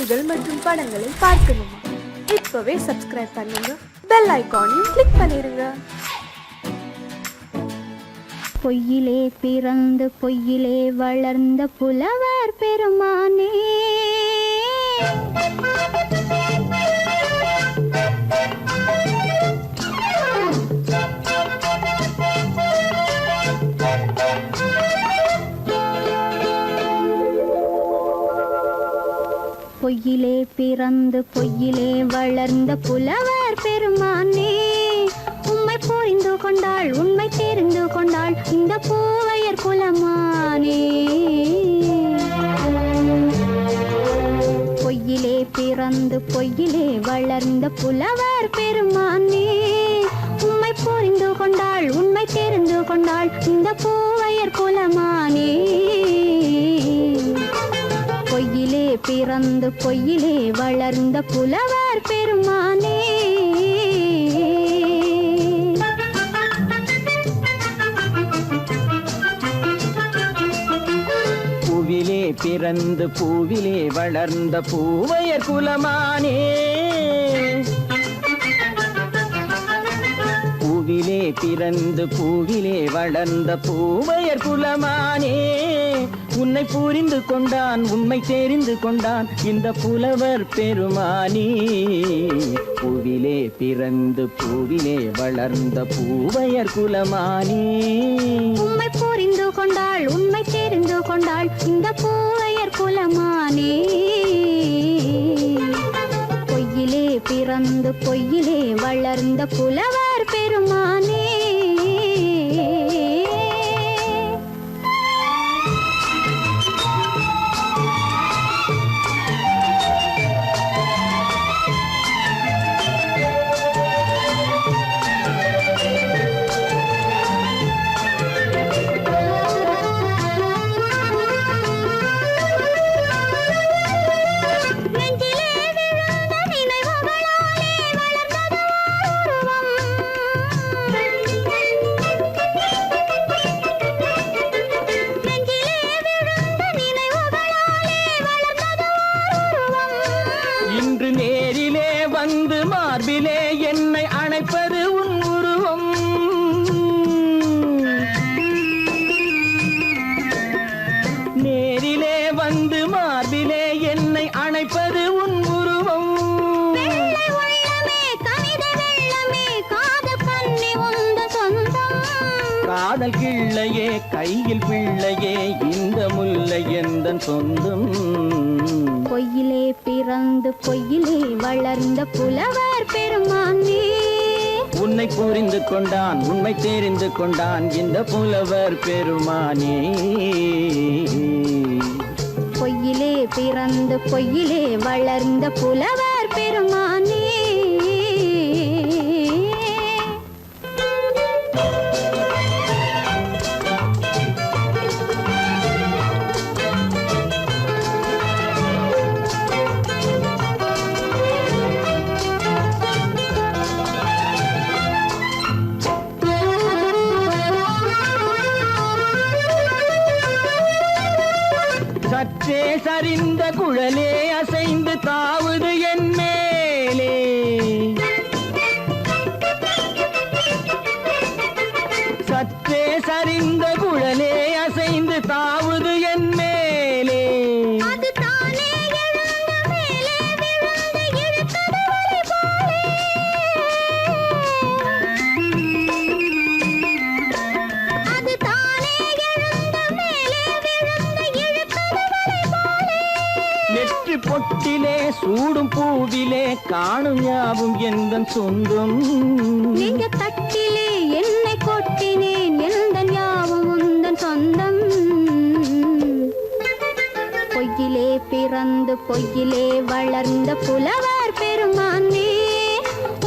செய்திகள் மற்றும் படங்களை பார்க்கணுமா? இப்பவே சப்ஸ்கிரைப் பண்ணுங்க, பெல் ஐகானையும் கிளிக் பண்ணிருங்க. பொய்யிலே பிறந்து பொய்யிலே வளர்ந்த புலவர் பெருமானே, பொய்யிலே பிறந்து பொய்யிலே வளர்ந்த புலவர் பெருமானே, உம்மை புரிந்து கொண்டாள் உண்மை தெரிந்து கொண்டாள் இந்த பூவையர் குலமானே. பொய்யிலே பிறந்து பொய்யிலே வளர்ந்த புலவர் பெருமானே, உம்மை புரிந்து கொண்டாள் உண்மை தெரிந்து கொண்டாள் இந்த பூவையர் குலமானே. பொய்யிலே பிறந்து பொய்யிலே வளர்ந்த புலவர் பெருமானே. பூவிலே பிறந்து பூவிலே வளர்ந்த பூவையர் குலமானே, பூவிலே பிறந்து பூவிலே வளர்ந்த பூவையர் குலமானே, உன்னை புரிந்து கொண்டான் உண்மை தெரிந்து கொண்டான் இந்த புலவர் பெருமானே. பூவிலே பிறந்து பூவிலே வளர்ந்த பூவையர் குலமானே, உண்மை புரிந்து கொண்டாள் உண்மை தெரிந்து கொண்டாள் இந்த பூவையர் குலமானே. பொய்யிலே பிறந்து பொய்யிலே வளர்ந்த புலவர் பெருமானே. இன்று நேரிலே வந்து மார்பிலே என்னை அணைப்பது உன் உருவம், நேரிலே வந்து மார்பிலே என்னை அணைப்பது உன் உருவம். காதல் கிள்ளையே கையில் பிள்ளையே இந்த முல்லை எந்தன் சொந்தம். பொய்யிலே பிறந்து பொய்யிலே வளர்ந்த புலவர் பெருமானே, உன்னை புரிந்து கொண்டான் உண்மை தெரிந்து கொண்டான் இந்த புலவர் பெருமானே. பொய்யிலே பிறந்து பொய்யிலே வளர்ந்த புலவர் பெருமானே. சற்றே சரிந்த குழலே அசைந்து தாவுது என் மேலே, சற்றே சரிந்த குழலே அசைந்து தாவுது என் மேலே. நெற்றி பொட்டிலே சூடும் பூவிலே காணும் யாவும் எந்தன் சொந்தம். நீங்க தட்டிலே என்னை கொட்டினேன் எந்தன் யாவும் உந்தன் சொந்தம். பொய்யிலே பிறந்து பொய்யிலே வளர்ந்த புலவர் பெருமானே,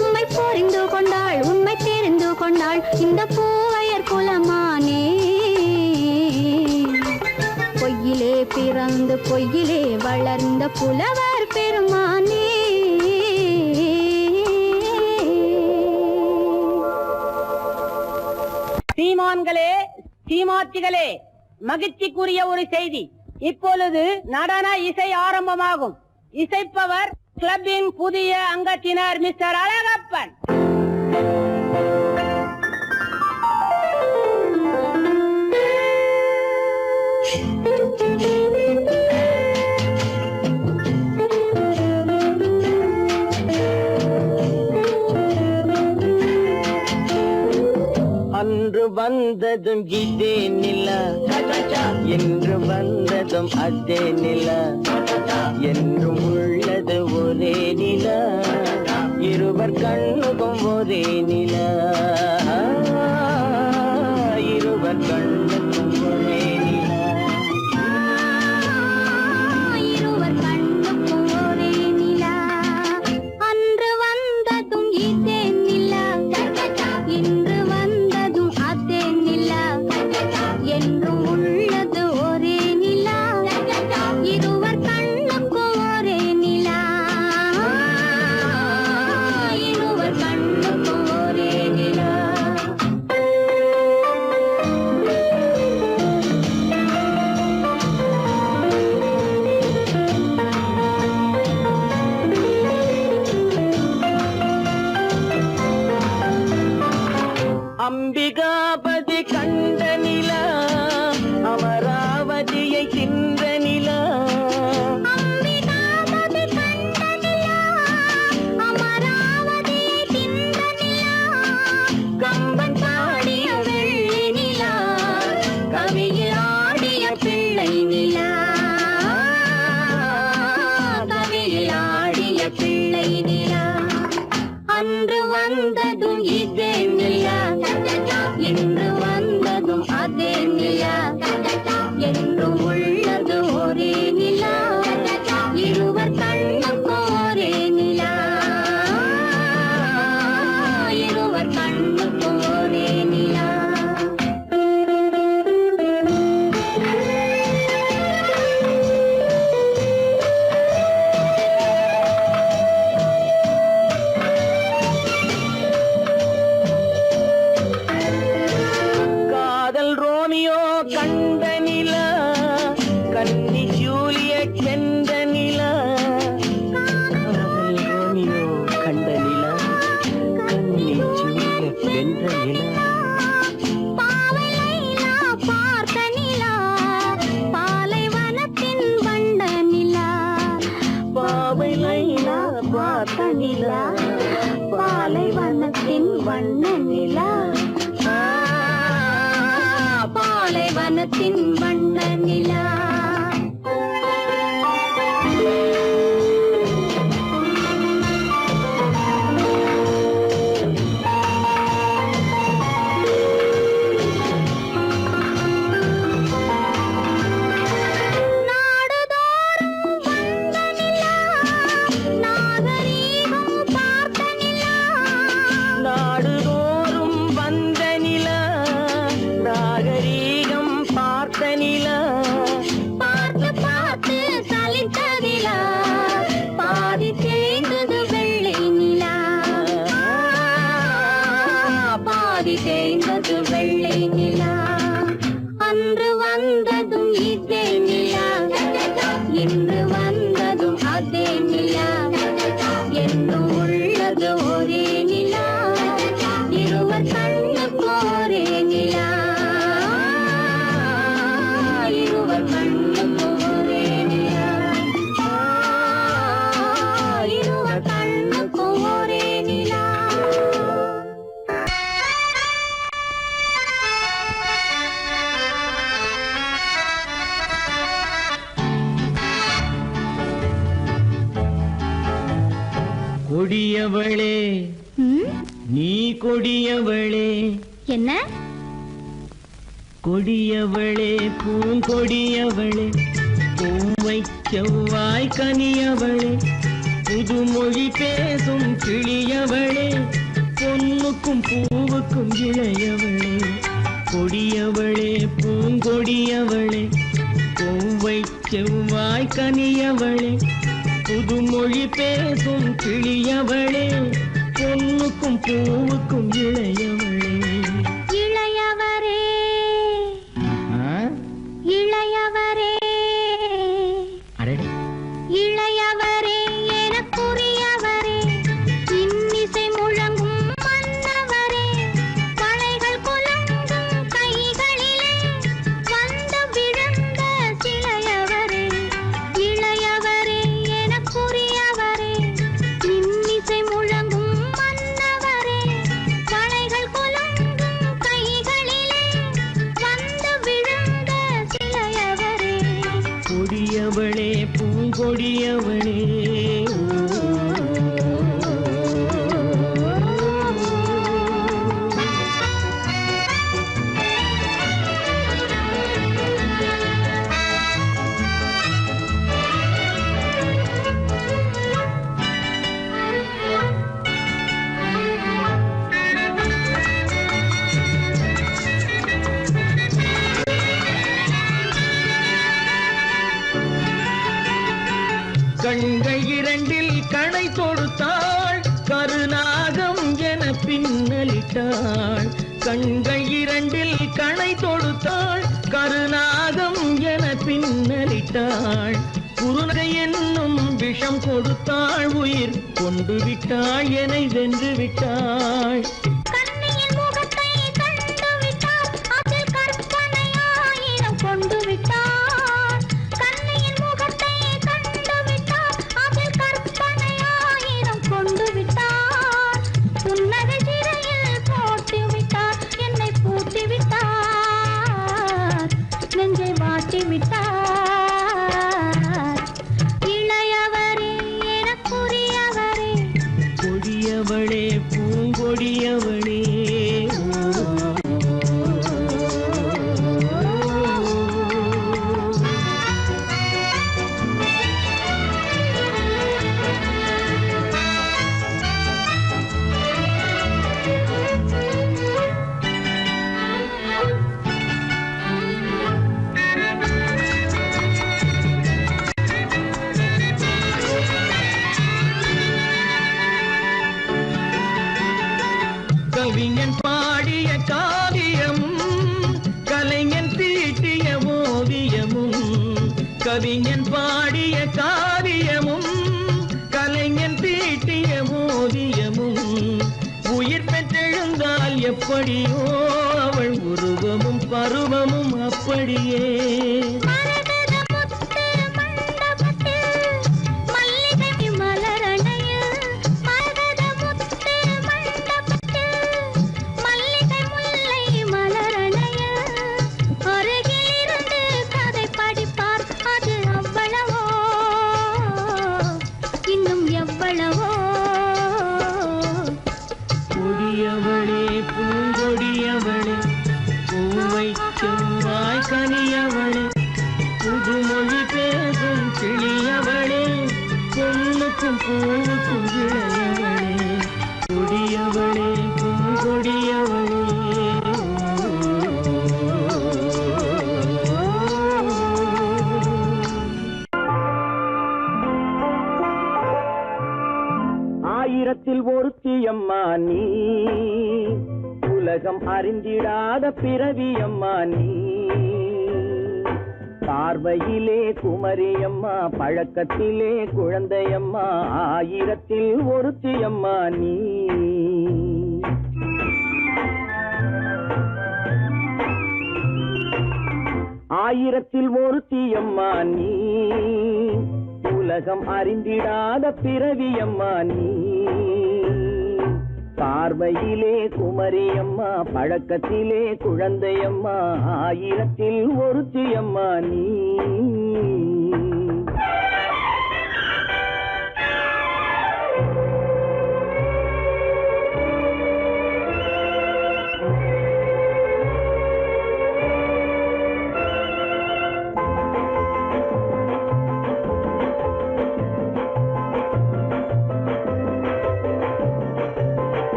உம்மை புரிந்து கொண்டாள் உண்மை தெரிந்து கொண்டாள் இந்த பூவையர் குலமானே. பொய்யிலே பிறந்து பொய்யிலே வளர்ந்த புலவர் பெருமானே. சீமான்களே சீமாத்திகளே, மகிழ்ச்சிக்குரிய ஒரு செய்தி. இப்பொழுது நடன இசை ஆரம்பமாகும். இசைப்பவர் கிளப்பின் புதிய அங்கத்தினர் மிஸ்டர் அழகப்பன். அன்று வந்ததும் இதே நிலா, என்று வந்ததும் அதே நிலா, என்றும் உள்ளது ஒரே நிலா, இருவர் கண்ணுக்கும் ஒரே நிலா, இருவர் கண்ணுக்கும் ஒரே நிலா, இருவர் கண்ணுக்கும் ஒரே நிலா. அன்று வந்ததும் இதே நிலா, இன்று வந்ததும் அதே நிலா, என்றும் உள்ளது ஒரே நிலா, இருவர் கண்ணுக்கும் ஒரே நிலா, இருவர் கண்ணுக்கும் ஒரே நிலா. அம்பிகாபதி கண்ட நிலா, அமராவதியை தின்ற நிலா, அம்பிகாபதி கண்ட நிலா, அமராவதியை தின்ற நிலா, கம்பன் பாடிய வெள்ளி நிலா, கவியில் ஆடிய பிள்ளை நிலா, கவியில் ஆடிய பிள்ளை நிலா. அன்று வந்ததும் இதே நிலா, இன்று வந்ததும் அதே நிலா, என்றும் உள்ளது ஒரே நிலா, இருவர் கண்ணுக்கும் ஒரே நிலா, இருவர் கண்ணுக்கும் ஒரே நிலா. காதல் ரோமியோ கண்ட நிலா, கன்னி ஜூலியட் வென்ற நிலா, காதல் ரோமியோ கண்ட நிலா, கன்னி ஜூலியட் வென்ற நிலா, பாவை லைலா பார்த்த நிலா, பாலைவனத்தின் வண்ட நிலா, பாவை லைலா பார்த்த நிலா, பாலைவனத்தின் வண்ண நிலா, பாலைவனத்தின் வண்ண நிலா. நாடுதோறும் வந்த நிலா, நாகரீகம் பார்த்த நிலா, நாடுதோறும் வந்த நிலா, நாகரீகம் பார்த்த நிலா, பார்த்து பார்த்து சலித்த நிலா, பாதி தேய்ந்தது வெள்ளை நிலா, பாதி தேய்ந்தது வெள்ளை நிலா. அன்று வந்ததும் இதே நிலா, இன்று வந்ததும் அதே நிலா, என்றும் உள்ளது ஒரே நிலா, இருவர் கண்ணுக்கு ஒரே நிலா, இருவர் கண்ணுக்கு ஒரே நிலா, இருவர் கண்ணுக்கு ஒரே நிலா. கொடியவளே நீ கொடியவளே, என்ன கொடியவளே பூங்கொடியவளே, பூவை செவ்வாய் கனியவளே, புதுமொழி பேசும் கிளியவளே, பொன்னுக்கும் பூவுக்கும் இளையவளே, கொடியவளே பூங்கொடியவளே, பூவை செவ்வாய் கனியவளே, புதுமொழி பேசும் கிளியவளே, பொன்னுக்கும் பூவுக்கும் இளையவளே. இளையவரே, இளையவரே, அடடே, இளையவரே, கொடியவளே கண்கள் இரண்டில் கணை தொடுத்தாள் கருநாகம் என பின்னலிட்டாள் கண்கள் இரண்டில் கணை தொடுத்தாள் கருநாகம் என பின்னலிட்டாள் குருநகை என்னும் விஷம் கொடுத்தாள் உயிர் கொண்டு விட்டாள் என்னை வென்று விட்டாள் கண்ணியின் முகத்தை கண்டு விட்டார் அதில் கற்பனையாயிரம் கொண்டு விட்டார் கண்ணியின் முகத்தை கண்டு விட்டார் அதில் கற்பனையாயிரம் கொண்டு விட்டார் புன்னகை சிறையில் போட்டு விட்டார் என்னை பூட்டி விட்டார் நெஞ்சை வாட்டி விட்டார் இளையவரே எனக்குரியவரே கொடியவளே பூங்கொடியவளே கவிஞன் பாடிய காவியமும் கலைஞன் தீட்டிய ஓவியமும் கவிஞன் பாடிய காவியமும் கலைஞன் தீட்டிய ஓவியமும் உயிர் பெற்றெழுந்தால் எப்படியோ அவள் உருவமும் பருவமும் அப்படியே மரகத முத்து மண்டபத்தில் மல்லிகை மலரணையில் மரகத முத்து மண்டபத்தில் மல்லிகை முல்லை மலரணையில் அருகில் இருந்து கதை படிப்பார் அது அவ்வளவோ இன்னும் எவ்வளவோ கொடியவளே பூங்கொடியவளே பூவை செவ்வாய் கனியவளே புதுமொழி பேசும் கிளியவளே பொண்ணுக்கும் பூவுக்கும் இளையவளே கொடியவளே பூங்கொடியவளே ஆயிரத்தில் ஒருத்தியம்மா நீ உலகம் அறிந்திடாத பிறவியம்மா நீ பார்வையிலே குமரியம்மா பழக்கத்திலே குழந்தையம்மா ஆயிரத்தில் ஒருத்தியம்மா நீ ஆயிரத்தில் ஒருத்தியம்மா நீ உலகம் அறிந்திடாத பிறவியம்மா நீ பார்வையிலே குமரியம்மா பழக்கத்திலே குழந்தையம்மா ஆயிரத்தில் ஒருத்தியம்மா நீ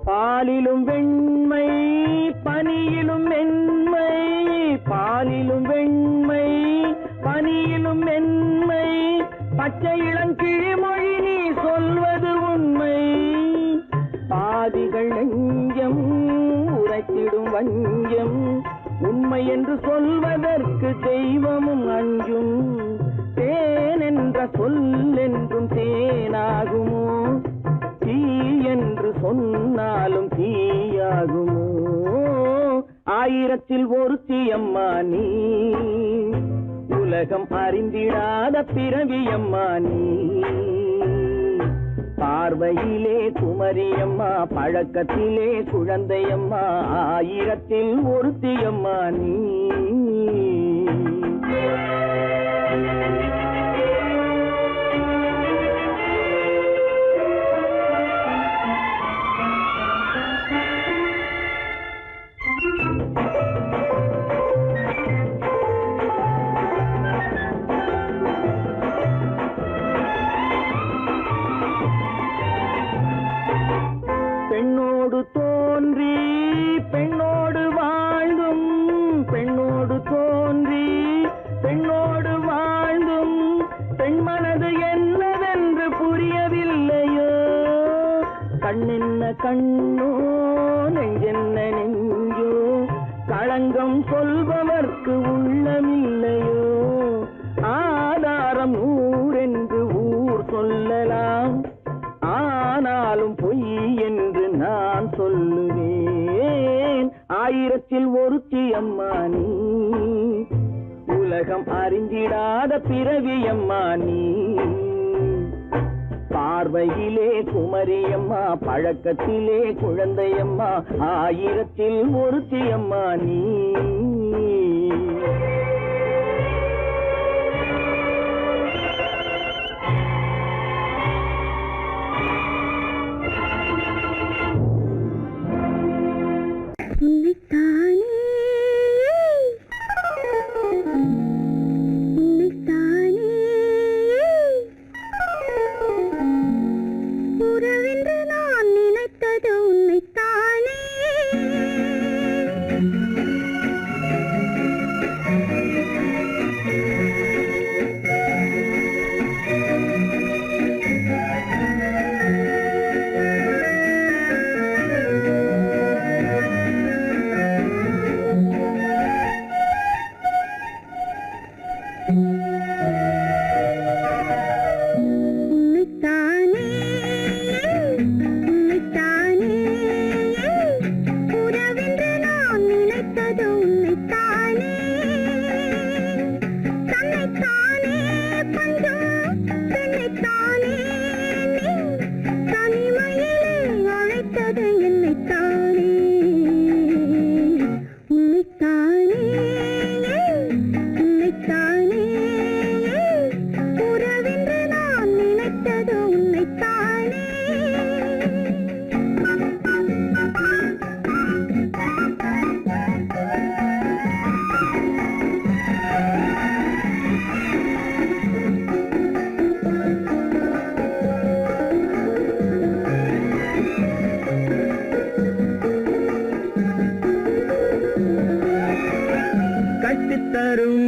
பாலிலும் வெண்மை பனியிலும் மென்மை பாலிலும் வெண்மை பனியிலும் மென்மை பச்சை இளங்கிழிமொழி நீ சொல்வது உண்மை பாதிகள் நெஞ்சம் உரைத்திடும் வஞ்சம் உண்மை என்று சொல்வதற்கு தெய்வமும் அஞ்சும் தேன் என்ற சொல் என்றும் தேனாகுமோ தீ என்று சொன்னாலும் தீயாகுமோ ஆயிரத்தில் ஒருத்தியம்மா நீ உலகம் அறிந்திடாத பிறவியம்மா நீ பார்வையிலே குமரியம்மா பழக்கத்திலே குழந்தையம்மா ஆயிரத்தில் ஒருத்தியம்மா நீ காதல் என்னவென்று புரியவில்லையோ, கண்ணென்ன கண்ணோ நெஞ்சென்ன நெஞ்சோ, களங்கம் சொல்பவர்க்கு உள்ளமில்லையோ, ஆதாரம் ஊரென்று ஊர் சொல்லலாம், ஆனாலும் பொய் என்று நான் சொல்லுவேன். ஆயிரத்தில் ஒருத்தி அம்மா நீ, உலகம் அறிந்திடாத பிறவி அம்மா நீ. பார்வையிலே குமரியம்மா, பழக்கத்திலே குழந்தையம்மா, ஆயிரத்தில் ஒருத்தி அம்மா நீ. உறவென்று நான் நினைத்தது உன்னைத்தானே. கட்டித்தரும்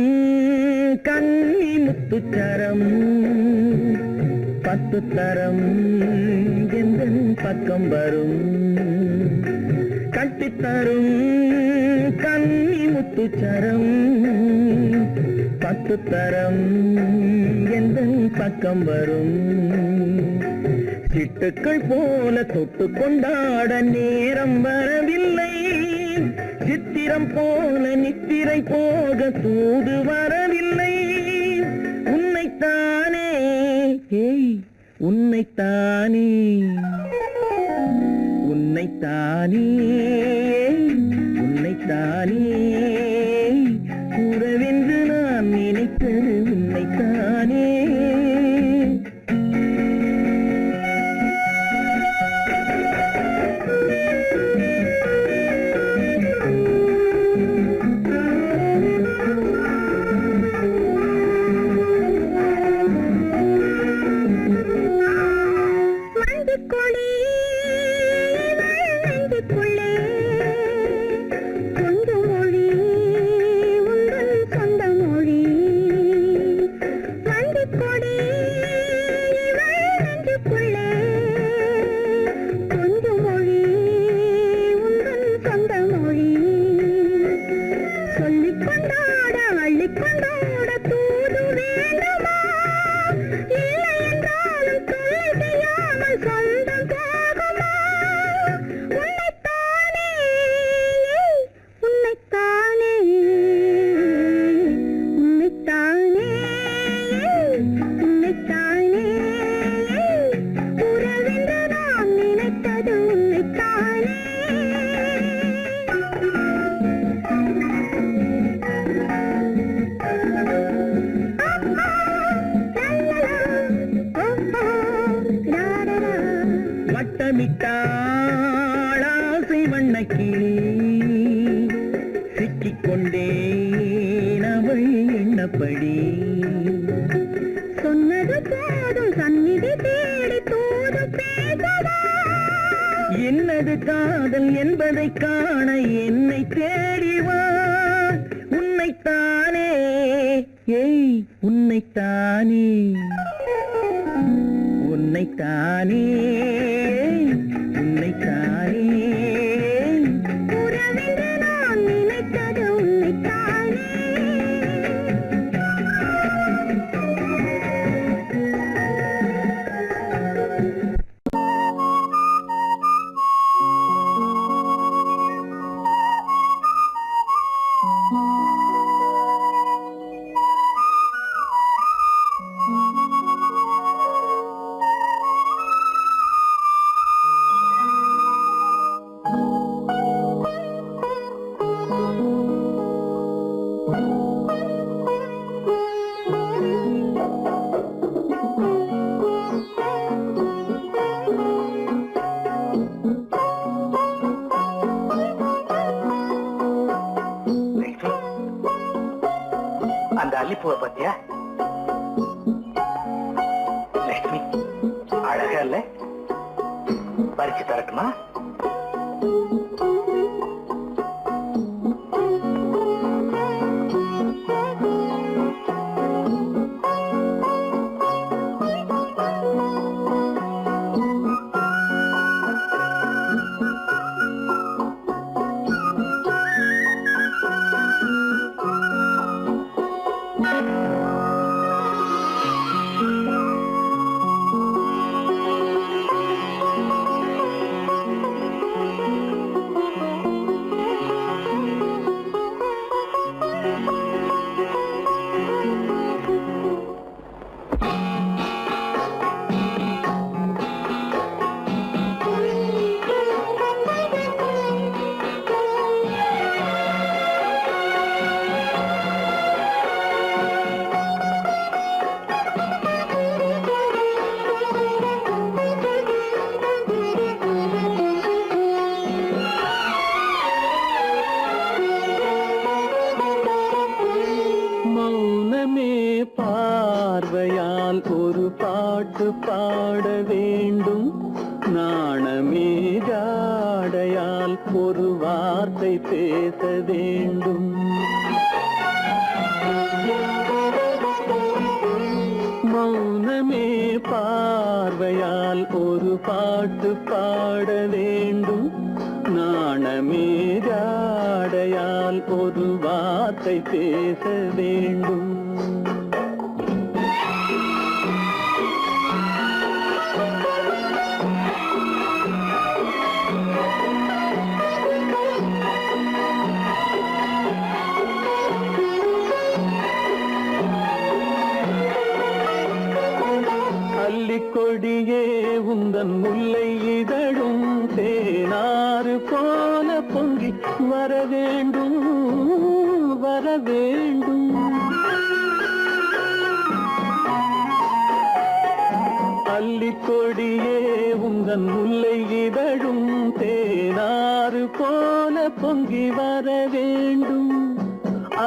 கண்ணி முத்துச்சரம், 10 தரம் எந்தன் பக்கம் வரும். கட்டித்தரும் கண்ணி முத்துச்சரம், 10 தரம் எந்தன் பக்கம் வரும். சிட்டுக்கள் போல தொட்டு கொண்டாட நேரம் வரவில்லை, சித்திரம் போல நித்திரை போக தூது வரவில்லை. உன்னைத்தானே உன்னைத்தானே உன்னைத்தானே உன்னைத்தானே, உறவென்று நான் நினைத்தது உன்னைத்தானே. வட்டமிட்டாளாசை வண்ணக்கிளி, சிக்கிக்கொண்டேன் அவள் எண்ணப்படி. சொன்னது போதும் சந்நிதி தேடி தூது பேசவா, என்னது காதல் என்பதை காண என்னை தேடிவா. உன்னைத்தானே உன்னைத்தானே. உன்னைத்தானே உன்னைத்தானே உறவென்று நான் நினைத்தது உன்னைத்தானே. அந்த அல்லிப்பூவை பத்தியா லட்சுமி? அழகா இல்ல? பறிச்சு தரட்டுமா? பார்வையால் ஒரு பாட்டு பாட வேண்டும், நாணமே ஜாடையால் ஒரு வார்த்தை பேச வேண்டும். மௌனமே பார்வையால் ஒரு பாட்டு பாட வேண்டும், நாணமே ஜாடையால் ஒரு வார்த்தை பேச வேண்டும். கொடியே உந்தன் முல்லை இதழும் தேனாறு போல பொங்கி வர வேண்டும், வர வேண்டும். அல்லிக்கொடியே உந்தன் முல்லை இதழும் தேனாறு போல பொங்கி வர வேண்டும்.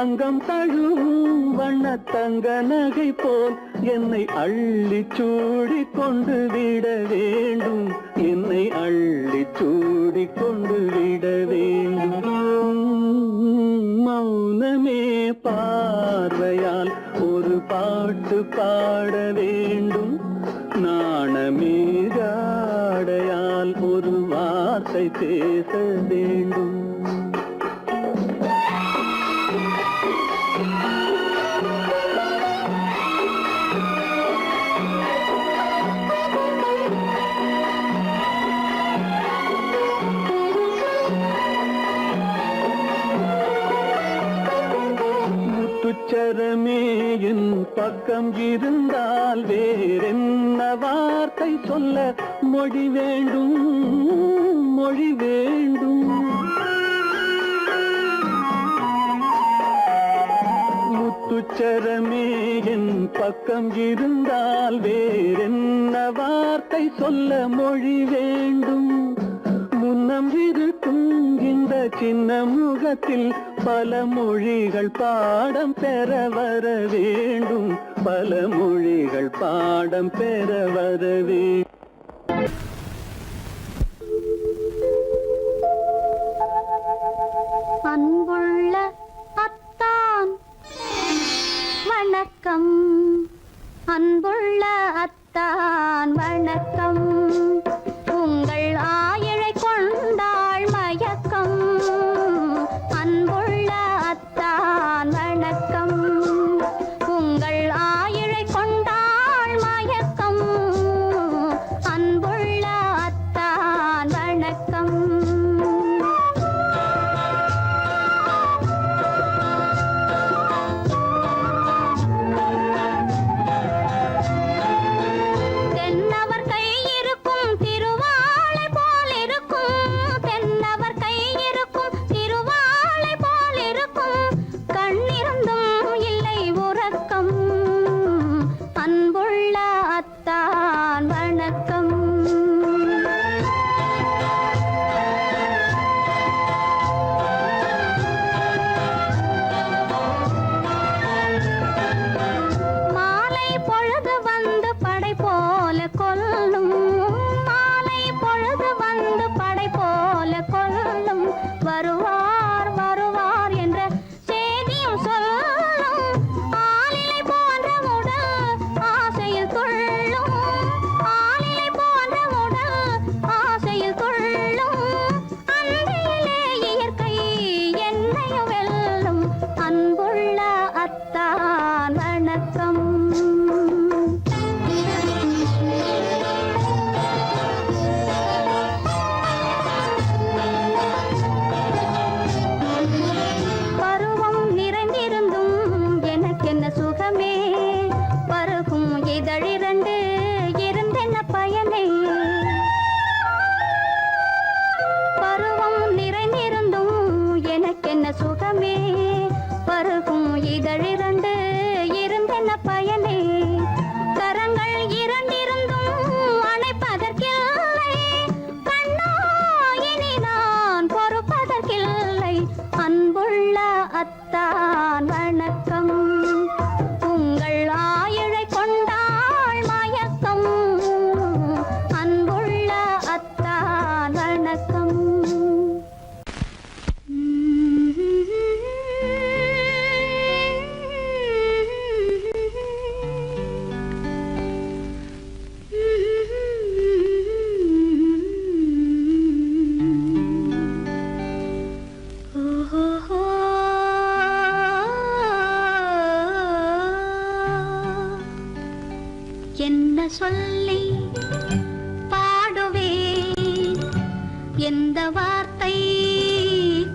அங்கம் தழுவும் வண்ண தங்க நகை போல் என்னை அள்ளி சூடி கொண்டு விட வேண்டும், என்னை அள்ளி சூடி கொண்டு விட வேண்டும். மௌனமே பார்வையால் ஒரு பாட்டு பாட வேண்டும், நாணமே ஜாடையால் ஒரு வார்த்தை பேச வேண்டும். முத்துச்சரமே என் பக்கம் இருந்தால் வேறென்ன வார்த்தை சொல்ல மொழி வேண்டும், மொழி வேண்டும். முத்துச்சரமே என் பக்கம் இருந்தால் வேறென்ன வார்த்தை சொல்ல மொழி வேண்டும். முன்னம் இருக்கும் இந்த சின்ன முகத்தில் பல மொழிகள் பாடம் பெற வர வேண்டும், பல மொழிகள் பாடம் பெற வர வேண்டும். அன்புள்ள அத்தான் வணக்கம், அன்புள்ள அத்தான் வணக்கம். சொல்லி பாடுவேன், எந்த வார்த்தை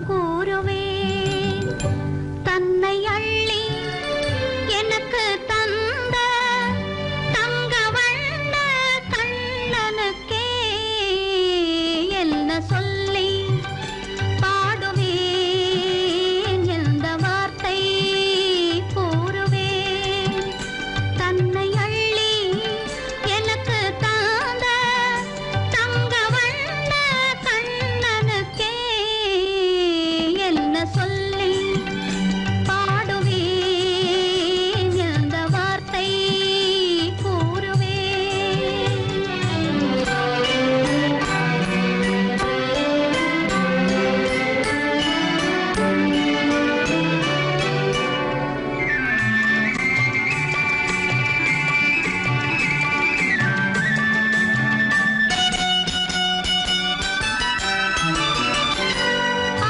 கூறுவேன். தன்னை அள்ளி எனக்கு தந்த தங்க வண்ண கண்ணனுக்கே என்ன சொல்லி பாடுவேன், எந்த வார்த்தை கூறுவேன். தன்னை அள்ளி எனக்கு தந்த தங்க வண்ண கண்ணனுக்கே என்ன சொல்லி பாடுவேன், எந்த வார்த்தை கூறுவேன்.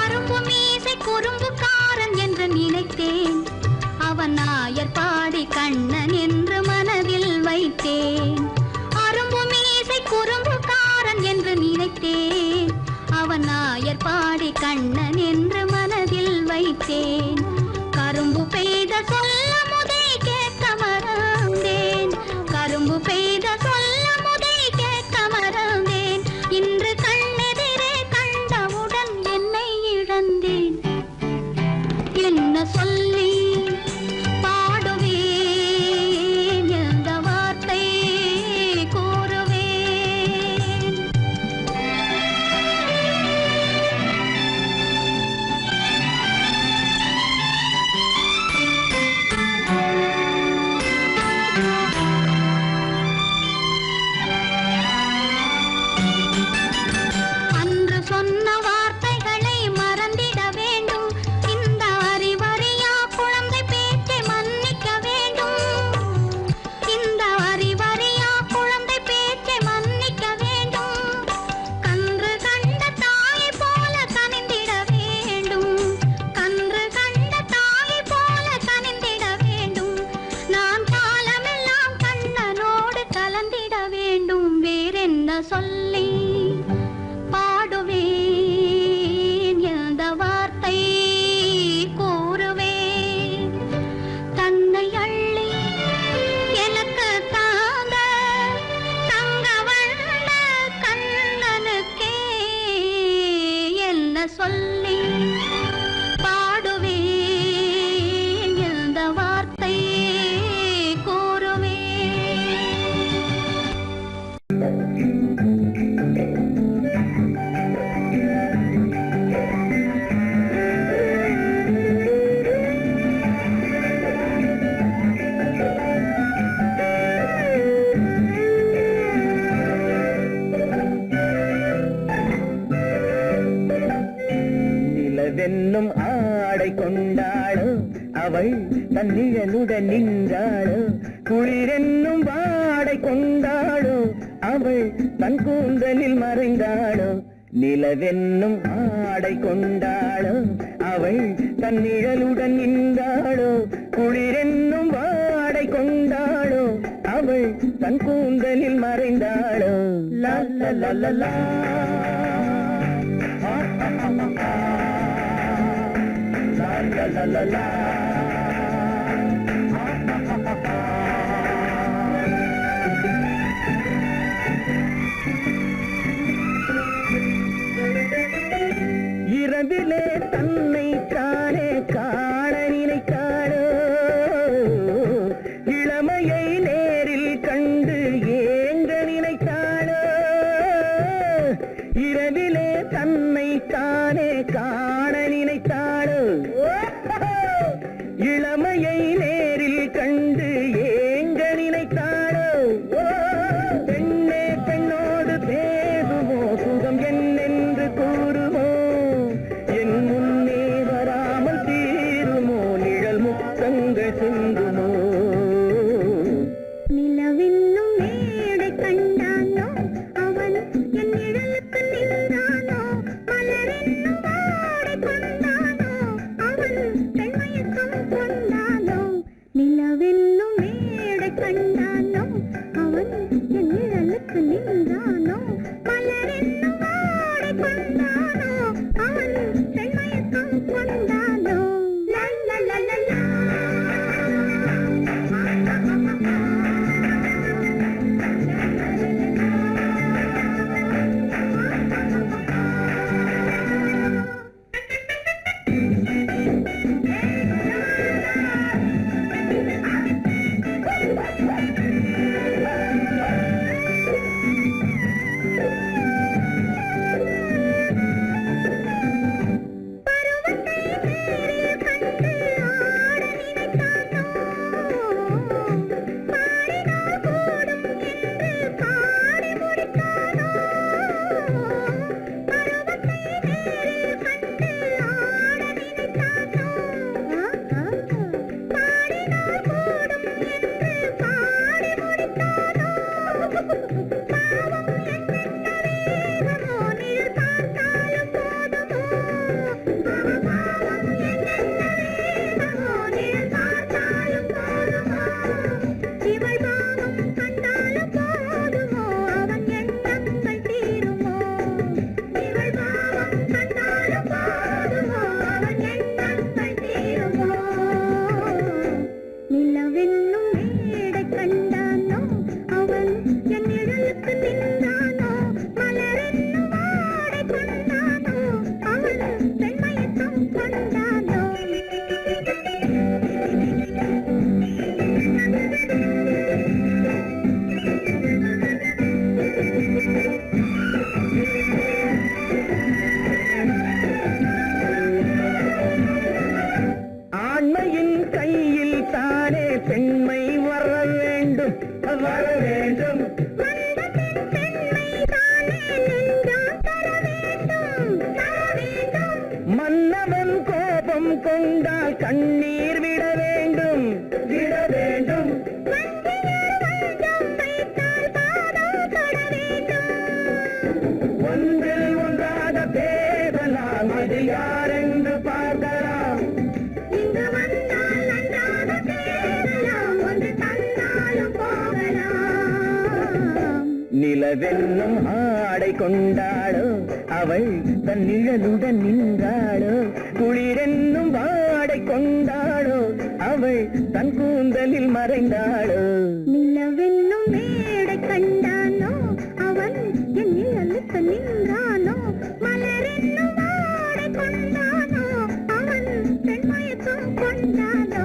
அரும்பு மீசை குறும்புக்காரன் என்று நினைத்தேன், அவன் நாயர் பாடி கண்ணன் என்று மனதில் வைத்தேன். அரும்பு மீசை குறும்புக்காரன் என்று நினைத்தேன், அவன் நாயர் பாடி கண்ணன் என்று மனதில் வைத்தேன். கரும்பு பெய்த சொல்ல முதை கேட்க மறந்தேன், கரும்பு பெய்த சொல்ல முதை கேட்க மறந்தேன். இன்று கண்ணெதிரே கண்டவுடன் என்னை இழந்தேன். என்ன சொல்லி பாடுவேன், எந்த வார்த்தை கூறுவேன். அன்று சொன்ன வார்த்தைகளை மறந்திட வேண்டும், இந்த அறிவறியா குழந்தை பேச்சை மன்னிக்க வேண்டும். இந்த அறிவறியா குழந்தை பேச்சை மன்னிக்க வேண்டும். கன்று கண்ட தாயை போல கனிந்திட வேண்டும், கன்று கண்ட தாயை போல கனிந்திட வேண்டும். நான் காலமெல்லாம் கண்ணனோடு கலந்திட வேண்டும். வேறென்ன சொல்லி பாடுவேன், எந்த வார்த்தை கூறுவேன். தன்னை அள்ளி எனக்கு தாந்த தங்க வண்ண கண்ணனுக்கே என்ன சொல்லி பாடுவேன், எந்த வார்த்தை கூறுவேன். நிலவென்னும் ஆடை கொண்டாளோ அவள் தன்னிழலுடன் நின்றாளோ, குளிரென்னும் வாடை கொண்டாளோ அவள் தன் கூந்தலில் மறைந்தாளோ. நிலவென்னும் ஆடை கொண்டாளோ அவள் தன் நிழலுடன் நின்றாளோ, குளிரென்னும் வாடை கொண்டாளோ அவள் தன் கூந்தலில் மறைந்தாளோ. லா லா லா லா லா. La la la la. இரவிலே தன்னை தானே காண நினைத்தாளோ, இளமையை நேரில் கண்டு ஏங்க நினைத்தாளோ. இரவிலே தன்னை தானே காண நினைத்தாளோ, இளமையை நேரில் கண்டு ஏங்க நினைத்தாளோ. பெண்ணே பெண்ணோடு பேசுமோ, சுகம் என்னென்று கூறுமோ, என் முன்னே நிலவென்னும் ஆடை கொண்டாளோ அவள் தன் நிழலுடன் நின்றாளோ குளிரென்னும் வாடை கொண்டாளோ அவள் தன் கூந்தலில் மறைந்தாளோ நிலவென்னும் மேடை கண்டானோ அவன் என் நிழலுக்கு நின்றானோ மலரென்னும் வாடை கொண்டானோ அவன் பெண்மயக்கம் கொண்டானோ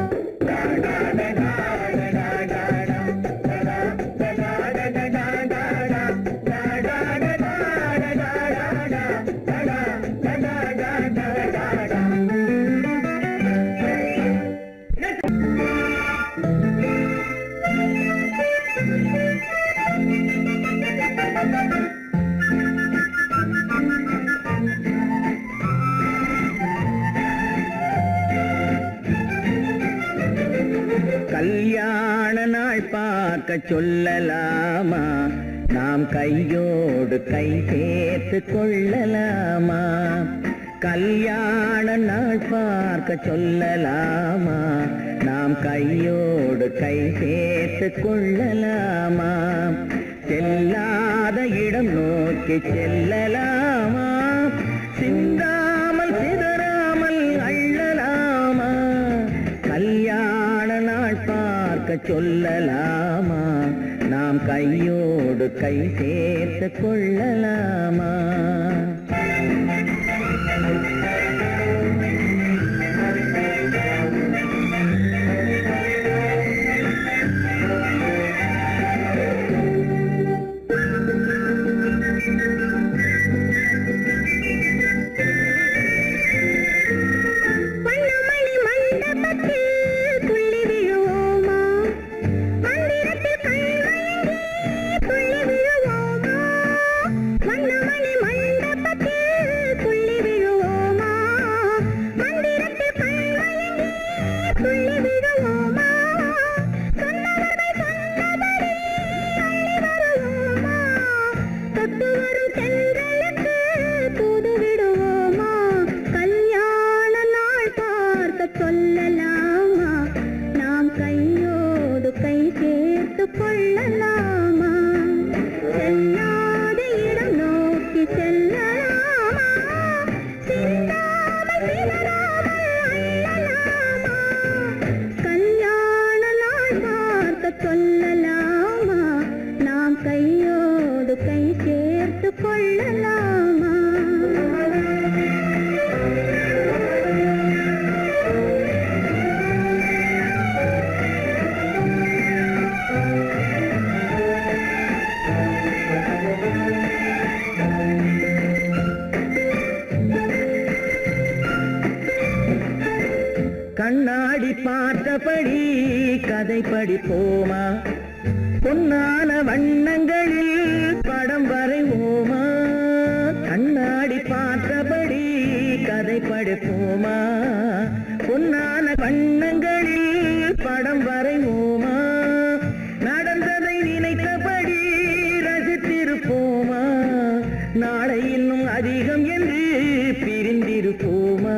கல்யாண நாள் பார்க்க சொல்லலாமா நாம் கையோடு கை சேர்த்து கொள்ளலாமா கல்யாண நாள் பார்க்க சொல்லலாமா நாம் கையோடு கை சேர்த்து கொள்ளலாமா செல்லாத இடம் நோக்கி செல்லலாமா சிந்தாமல் சிதறாமல் அள்ளலாமா கல்யாண நாள் பார்க்க சொல்லலாமா நாம் கையோடு கை சேர்த்து கொள்ளலாமா கண்ணாடி பார்த்தபடி கதை படிப்போமா பொன்னான வண்ணங்களில் படம் வரைவோமா கண்ணாடி பார்த்தபடி கதை படிப்போமா பொன்னான வண்ணங்களில் படம் வரைவோமா நடந்ததை நினைத்தபடி நாளை இன்னும் அதிகம் என்று பிரிந்திருப்போமா?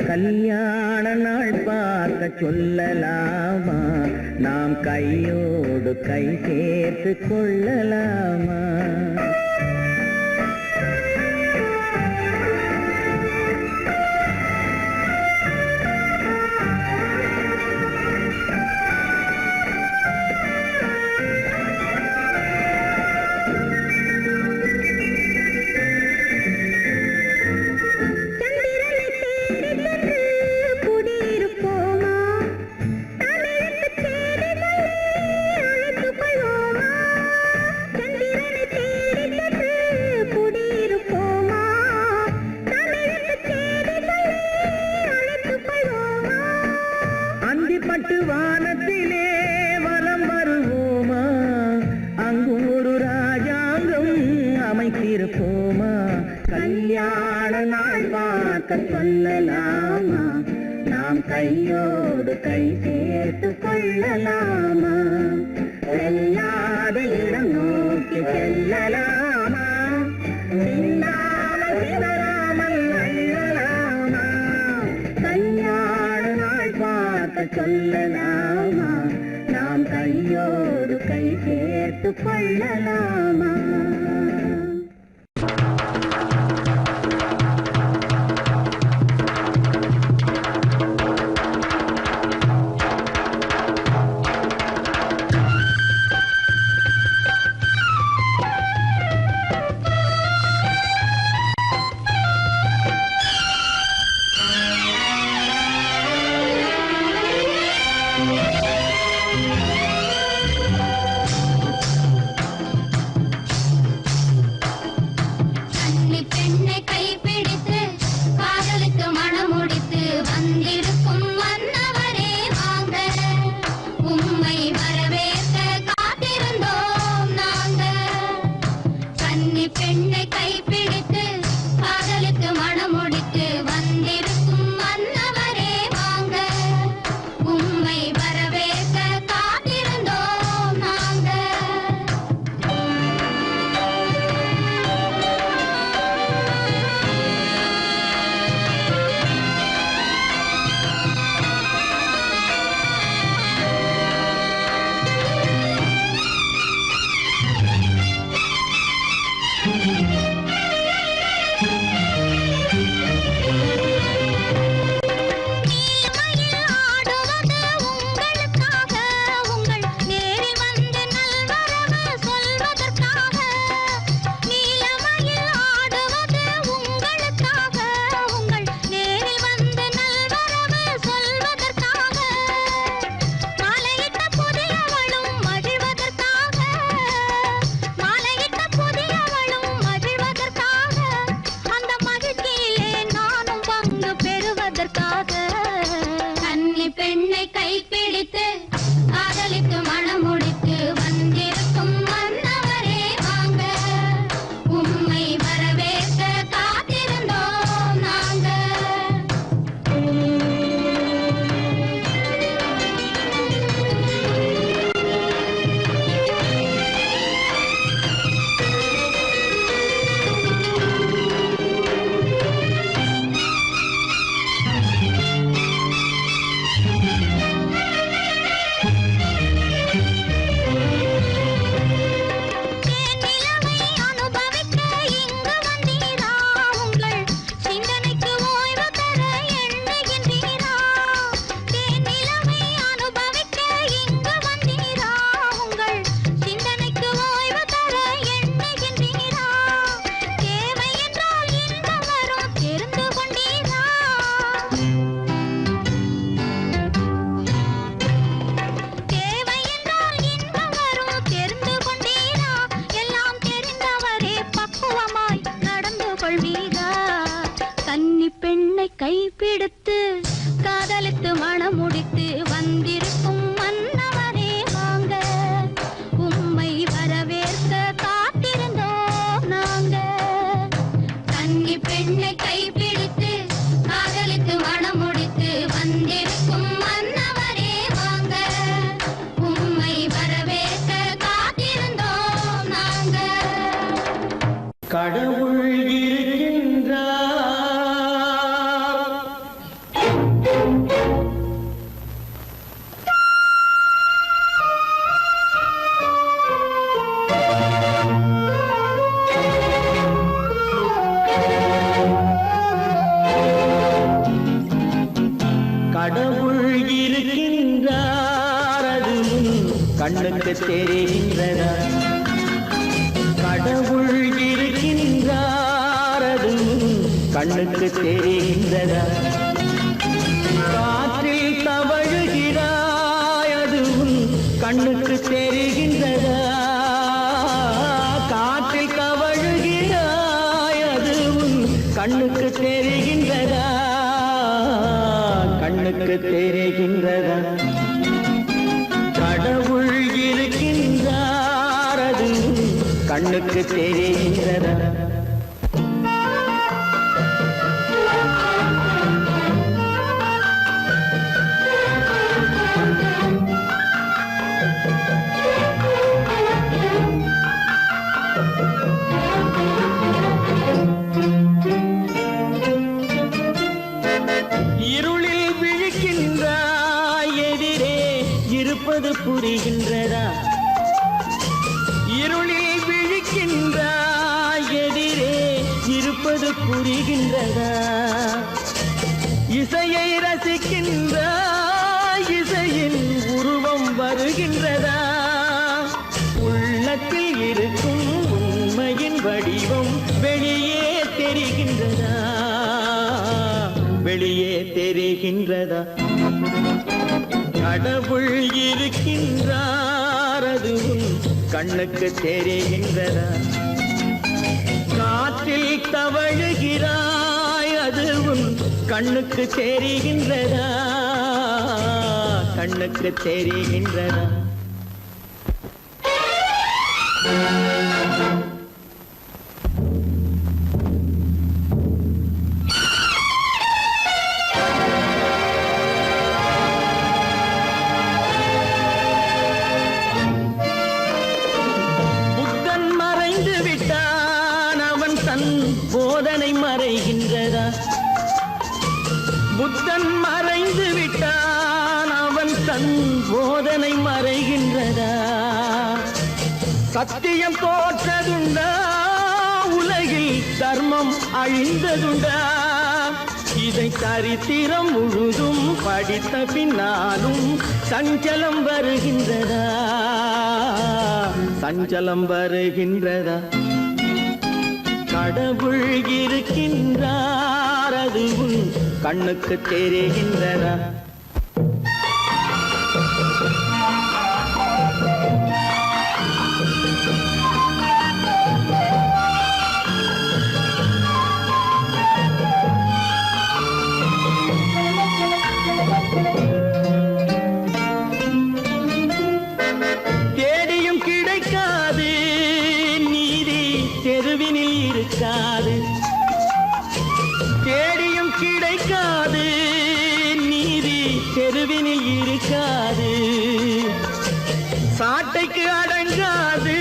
கல்யாண நாள் பார்க்க சொல்லலாமா? நாம் கையோடு கை சேர்த்து கொள்ளலாமா? அந்திப்பட்டு வானத்திலே வலம் வருவோமா? அங்கு ஒரு ராஜாங்கம் அமைத்திருப்போமா? கல்யாண நாள் பார்க்க சொல்லலாமா? நாம் கையோடு கை சேர்த்து கொள்ளலாமா? செல்லாத இடம் நோக்கி செல்லலாமா? சிந்தாமல் சிதறாமல் அள்ளலாமா? கல்யாண நாள் பார்க்க சொல்லலாமா? நாம் கையோடு கை சேர்த்து கொள்ளலாமா? கடவுள் இருக்கின்றார். கடவுள் இருக்கின்றார், அது கண்ணுக்கு தெரிகின்றதா? கடவுள் இருக்கின்றார், அது கண்ணுக்கு தெரிகின்றதா? காற்றில் தவழுகிறாய், அது கண்ணுக்கு தெரிகின்றதா? காற்றில் தவழுகிறாய், அது கண்ணுக்கு தெரிகின்றதா? கண்ணுக்கு தெரிகின்றதா? கடவுள் இருக்கின்றார், அது கண்ணுக்கு தெரிகின்றதா? இருளில் விழிக்கின்றாய், எதிரே இருப்பது புரிகின்றதா? இருளில் விழிக்கின்றாய், எதிரே இருப்பது புரிகின்றதா? இசையை ரசிக்கின்றாய், இசையின் உருவம் வருகின்றதா? உள்ளத்தில் இருக்கும் உண்மையின் வடிவம் வெளியே தெரிகின்றதா? வெளியே தெரிகின்றதா? கடவுள் இருக்கின்றார், அது கண்ணுக்கு தெரிகின்றதா? காற்றில் தவழுகிறாய், அது கண்ணுக்கு தெரிகின்றதா? கண்ணுக்கு தெரிகின்றதா? புத்தன் மறைந்து விட்டான், அவன் தன் போதனை மறைகின்றதா? புத்தன் மறைந்து விட்டான், அவன் தன் போதனை மறைகின்றதா? சத்தியம் தோற்றதுண்டா? உலகில் தர்மம் அழிந்ததுண்டா? இதை சரித்திரம் முழுதும் படித்த பின்னாலும் சஞ்சலம் வருகின்றதா? சஞ்சலம் வருகின்றதா? கடவுள் இருக்கின்றார், அது கண்ணுக்கு தெரிகின்றதா? தேடியும் கிடைக்காது நீதி, தெருவினில் இருக்காது. தேடியும் கிடைக்காது நீதி, தெருவினில் இருக்காது. சாட்டைக்கு அடங்காது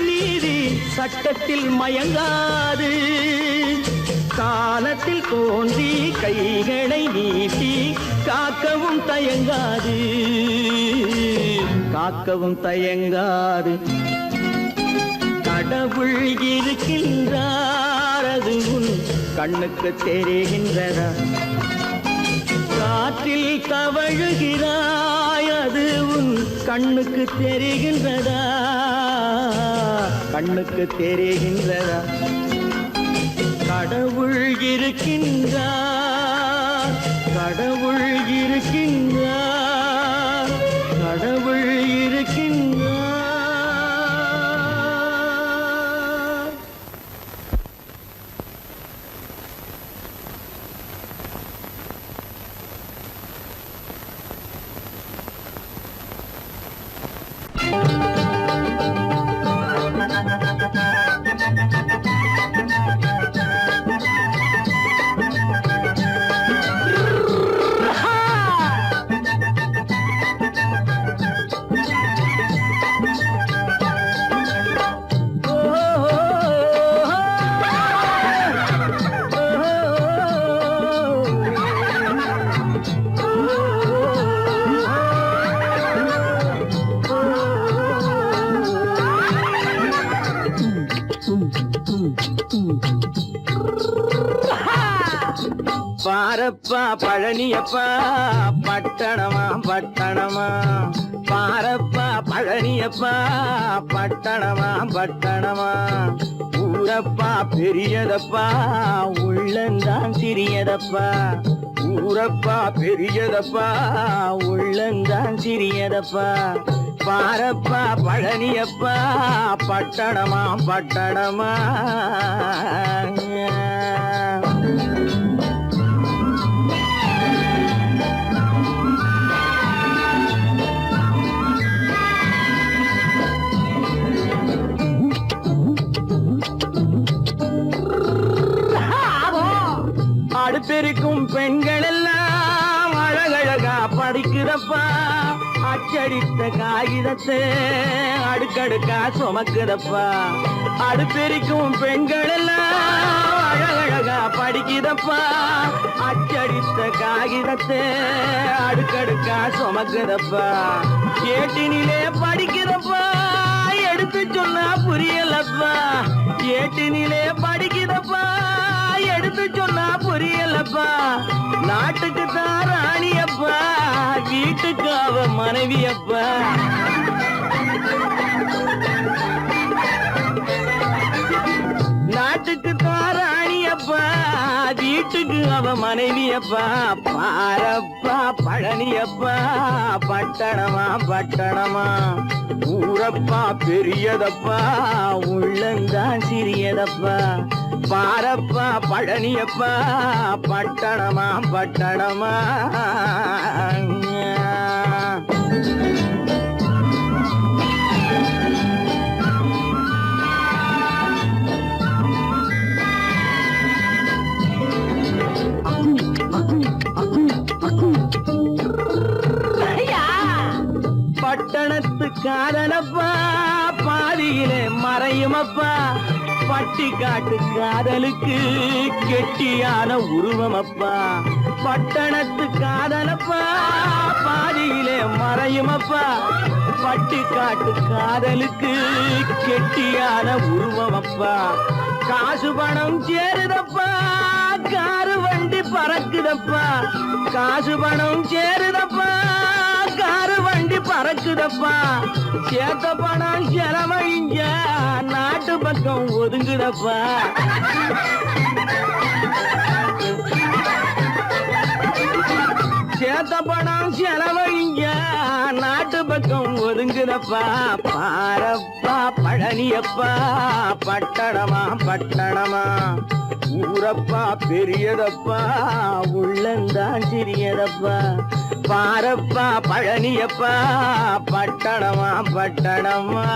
நீதி, சட்டத்தில் மயங்காது. காலத்தில் தோன்றி கைகளை நீட்டி காக்கவும் தயங்காது. காக்கவும் தயங்காது. கடவுள் இருக்கின்றார், அது கண்ணுக்கு தெரிகின்றதா? காற்றில் தவழுகிறாய், அது கண்ணுக்கு தெரிகின்றதா? கண்ணுக்கு தெரிகின்றதா? கடவுள் இருக்கின்றார், கடவுள் இருக்கின்றார், கடவுள் இருக்கின்றார். பாரப்பா பழனியப்பா பட்டணமா பட்டணமா பாரப்பா பழனியப்பா பட்டணமா பட்டணமா ஊரப்பா பெரியதப்பா உள்ளந்தான் சிறியதப்பா ஊரப்பா பெரியதப்பா உள்ளந்தான் சிறியதப்பா பாரப்பா பழனியப்பா பட்டணமா பட்டணமா அடுப்பெருக்கும் பெண்கள் எல்லாம் அழகழகா படிக்கிறப்பா அச்சடித்த காகிதத்தை அடுக்கடுக்கா சுமக்குதப்பா அடுப்பெருக்கும் பெண்கள் எல்லாம் அழகழகா படிக்கிறப்பா அச்சடித்த காகிதத்தை அடுக்கடுக்கா சுமக்குதப்பா ஏட்டினிலே படிக்கிறப்பா எடுத்து சொன்னா புரியலப்பா ஏட்டினிலே படிக்கிறப்பா எடுத்து சொன்னா புரியலப்பா நாட்டுக்கு தான் ராணியப்பா வீட்டுக்கு அவ மனைவியப்பா நாட்டுக்கு தான் ராணியப்பா வீட்டுக்கு அவ மனைவியப்பா பாரப்பா பழனியப்பா பட்டணமா பட்டணமா ஊரப்பா பெரியதப்பா உள்ளந்தான் சிறியதப்பா பாரப்பா பழனியப்பா பட்டணமா பட்டணமா பட்டணத்து காதலப்பா பாதியிலே மறையுமப்பா பட்டி காட்டு காதலுக்கு கெட்டியான உருவமப்பா பட்டணத்து காதலப்பா பாதியிலே மறையுமப்பா பட்டி காட்டு காதலுக்கு கெட்டியான உருவமப்பா காசு பணம் சேருதப்பா காரு வண்டி பறக்குதப்பா காசு பணம் சேருதப்பா காரு வண்டி பறக்குதப்பா சேத்த பணம் செலவழிஞ்ச நாட்டு பக்கம் ஒதுங்குதப்பா சேத்த பணம் செலவழிஞ்ச நாட்டு பக்கம் ஒதுங்குதப்பா பாரப்பா பழனியப்பா பட்டணமா பட்டணமா ஊரப்பா பெரியதப்பா உள்ளந்தான் சிறியதப்பா பாரப்பா பழனியப்பா பட்டணமா பட்டணமா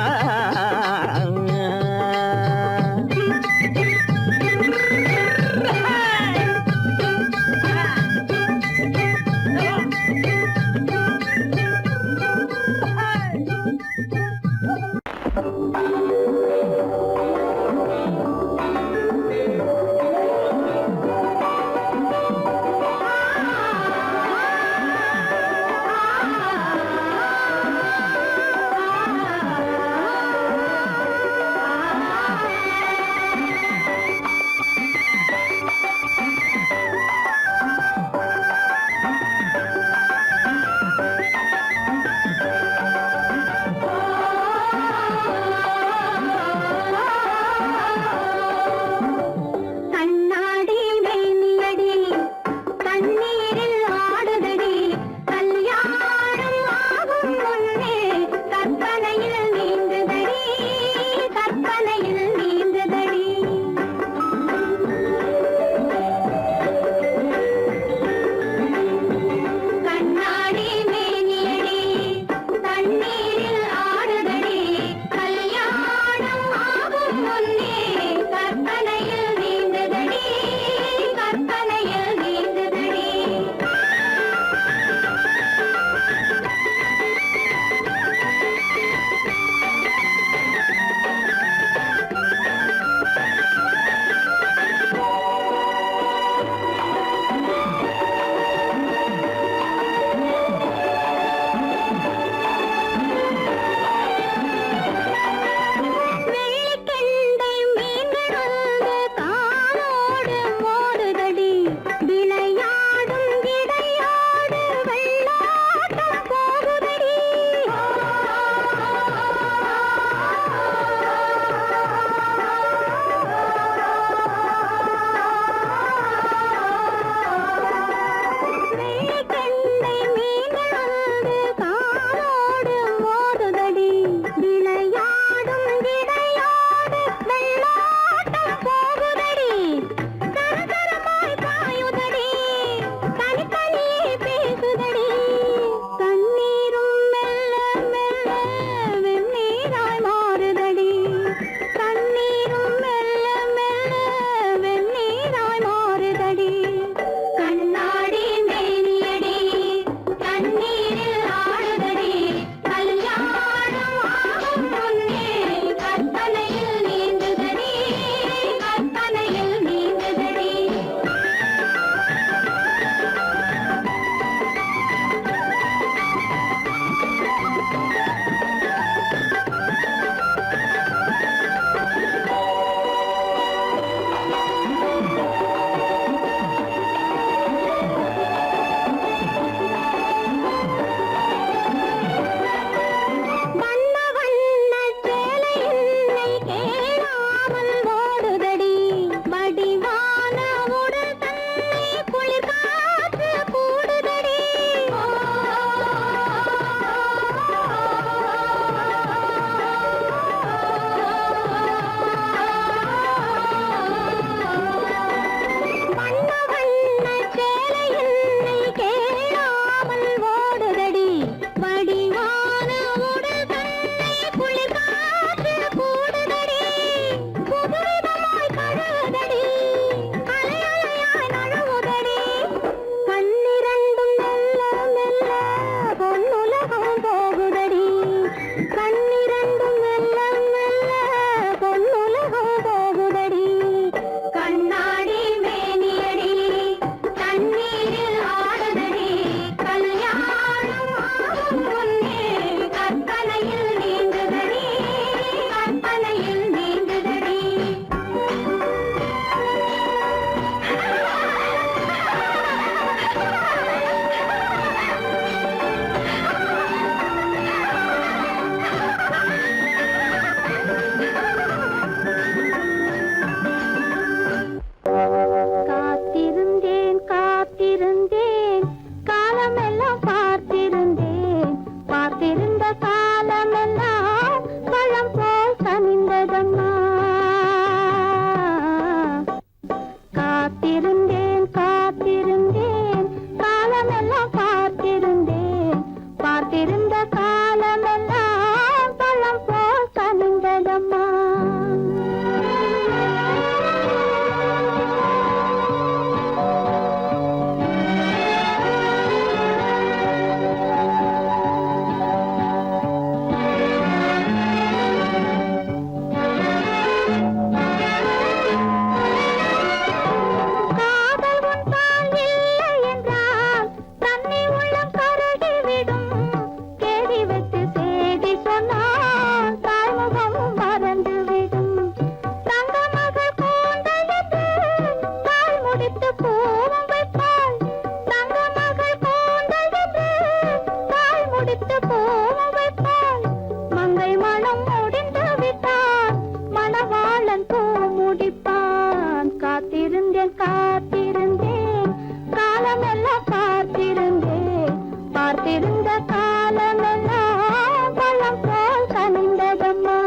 கண்ணன் பூ முடிப்பான். காத்திருந்தேன் காத்திருந்தேன் காலமெல்லாம் பார்த்திருந்தேன். பார்த்திருந்த காலமெல்லாம் பழம் போல் கனிந்ததம்மா.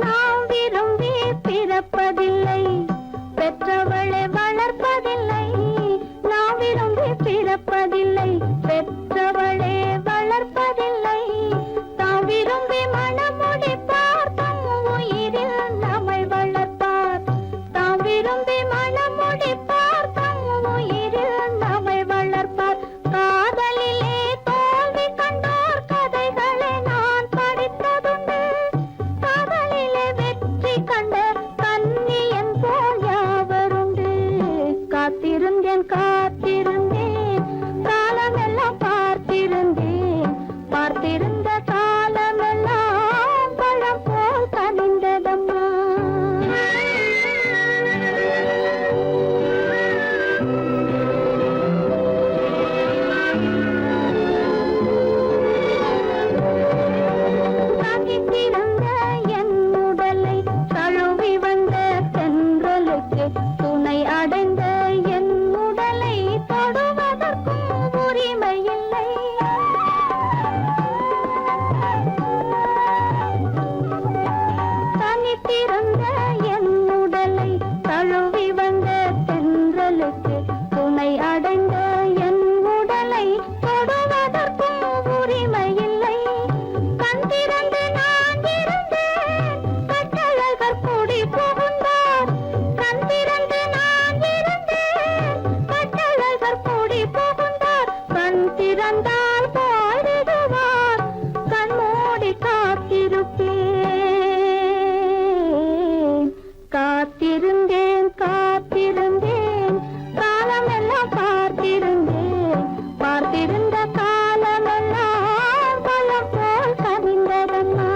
நாம் விரும்பி பிறப்பதில்லை, பெற்றவளை வளர்ப்பதில்லை. நாம் விரும்பி பிறப்பதில்லை, பெற்றவளே வளர்ப்பதில்லை. தாம் விரும்பி மனமுடிப்பார், தம் உயிரில் நம்மை வளர்ப்பார். தாம் விரும்பி மனமுடிப்பார், தம் உயிரில் நம்மை வளர்ப்பார். காதலிலே தோல்வி கண்டோர் கதைகளை நான் படித்ததுண்டு. காதலிலே வெற்றி கண்ட கன்னியன் போல் யாவருண்டு. காத்திருந்தேன் காத்திருந்தேன் காலமெல்லாம் பார்த்திருந்தேன். பார்த்திருந்த காலமெல்லாம் பழம் போல் கனிந்ததம்மா. தனித்திருந்த என் உடலை தழுவி வந்த தென்றலுக்கு துணை அடைந்த என் உடலை தொடுவதற்கும் உரிமை இல்லை. தனித்திருந்த என் உடலை தழுவி வந்த தென்றலுக்கு துணை அடைந்த என் உடலை தொடுவதற்கும் உரிமை இல்லை. கண் திறந்து நான் இருந்தேன், கட்டழகர் கூடி புகுந்தார். கண் திறந்து நான் இருந்தேன், கட்டழகர் கூடி புகுந்தார். கண் திறந்தால் பாடிடுவார், கண் மூடி காத்திருப்பேன். காத்திருந்தேன் காத்திருந்தேன் காலமெல்லாம் பார்த்திருந்தேன். பார்த்திருந்த காலமெல்லாம் பழம் போல் கனிந்ததம்மா.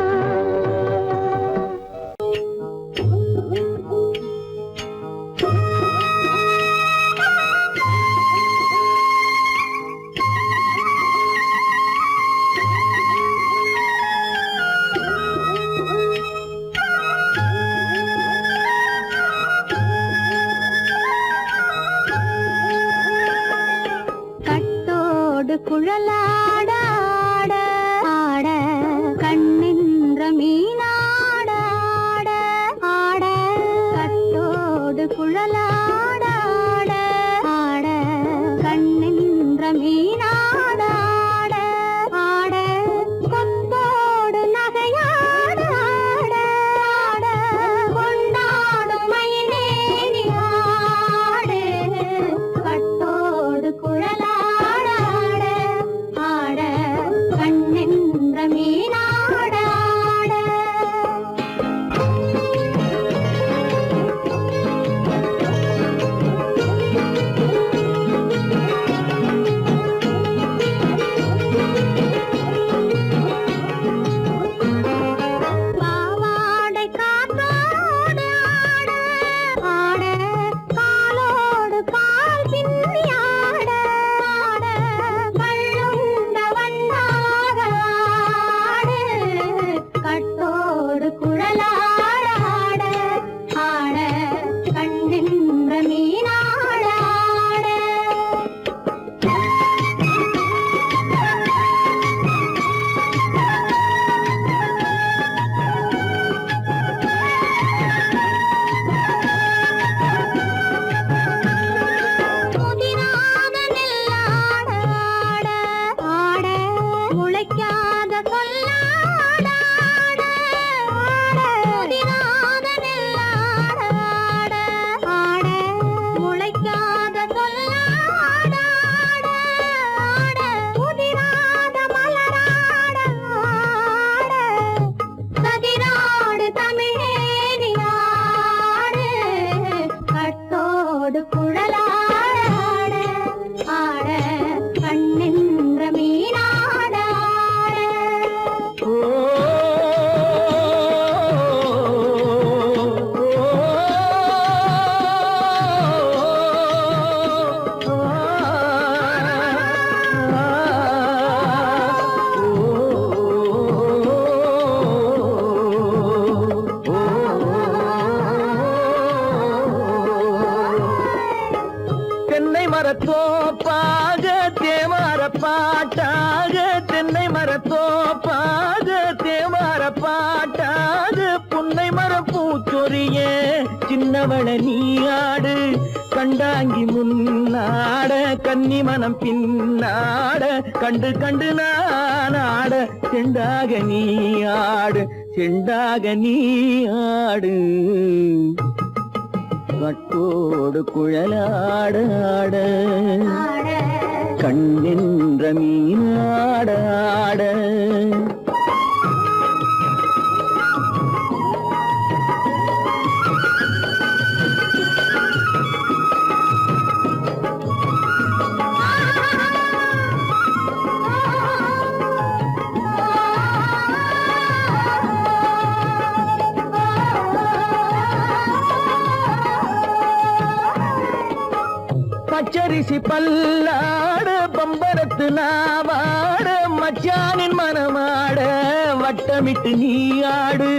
கட்டோடு குழலாட ஆட ஆட கண்ணின்ற மீனாட ஆட ஆட. கட்டோடு குழலாட ஆட ஆட கண்ணின்ற மீனாட ஆட ஆட. கொம்போடு நகையாட ஆட ஆட கொண்டாடும் மயிலேறி ஆடு. கட்டோடு குழலாட ஆட ஆட கண்ணின்ற மீனாட ஆட. தோப்பாக தேவார பாட்டாக தென்னை மரத்தோப்பாக தேவார பாட்டாக புன்னை மர பூச்சொரிய சின்னவள நீயாடு கண்டாங்கி முன்னாட கன்னி மனம் பின்னாட கண்டு கண்டு நானாட செண்டாக நீயாடு செண்டாக நீயாடு கட்டோடு குழலாடாட கண்ணென்ற மீனாடாட பச்சரிசி பல்லாட பம்பரத்து நாவாட மச்சானின் மனமாட வட்டமிட்டு நீயாடு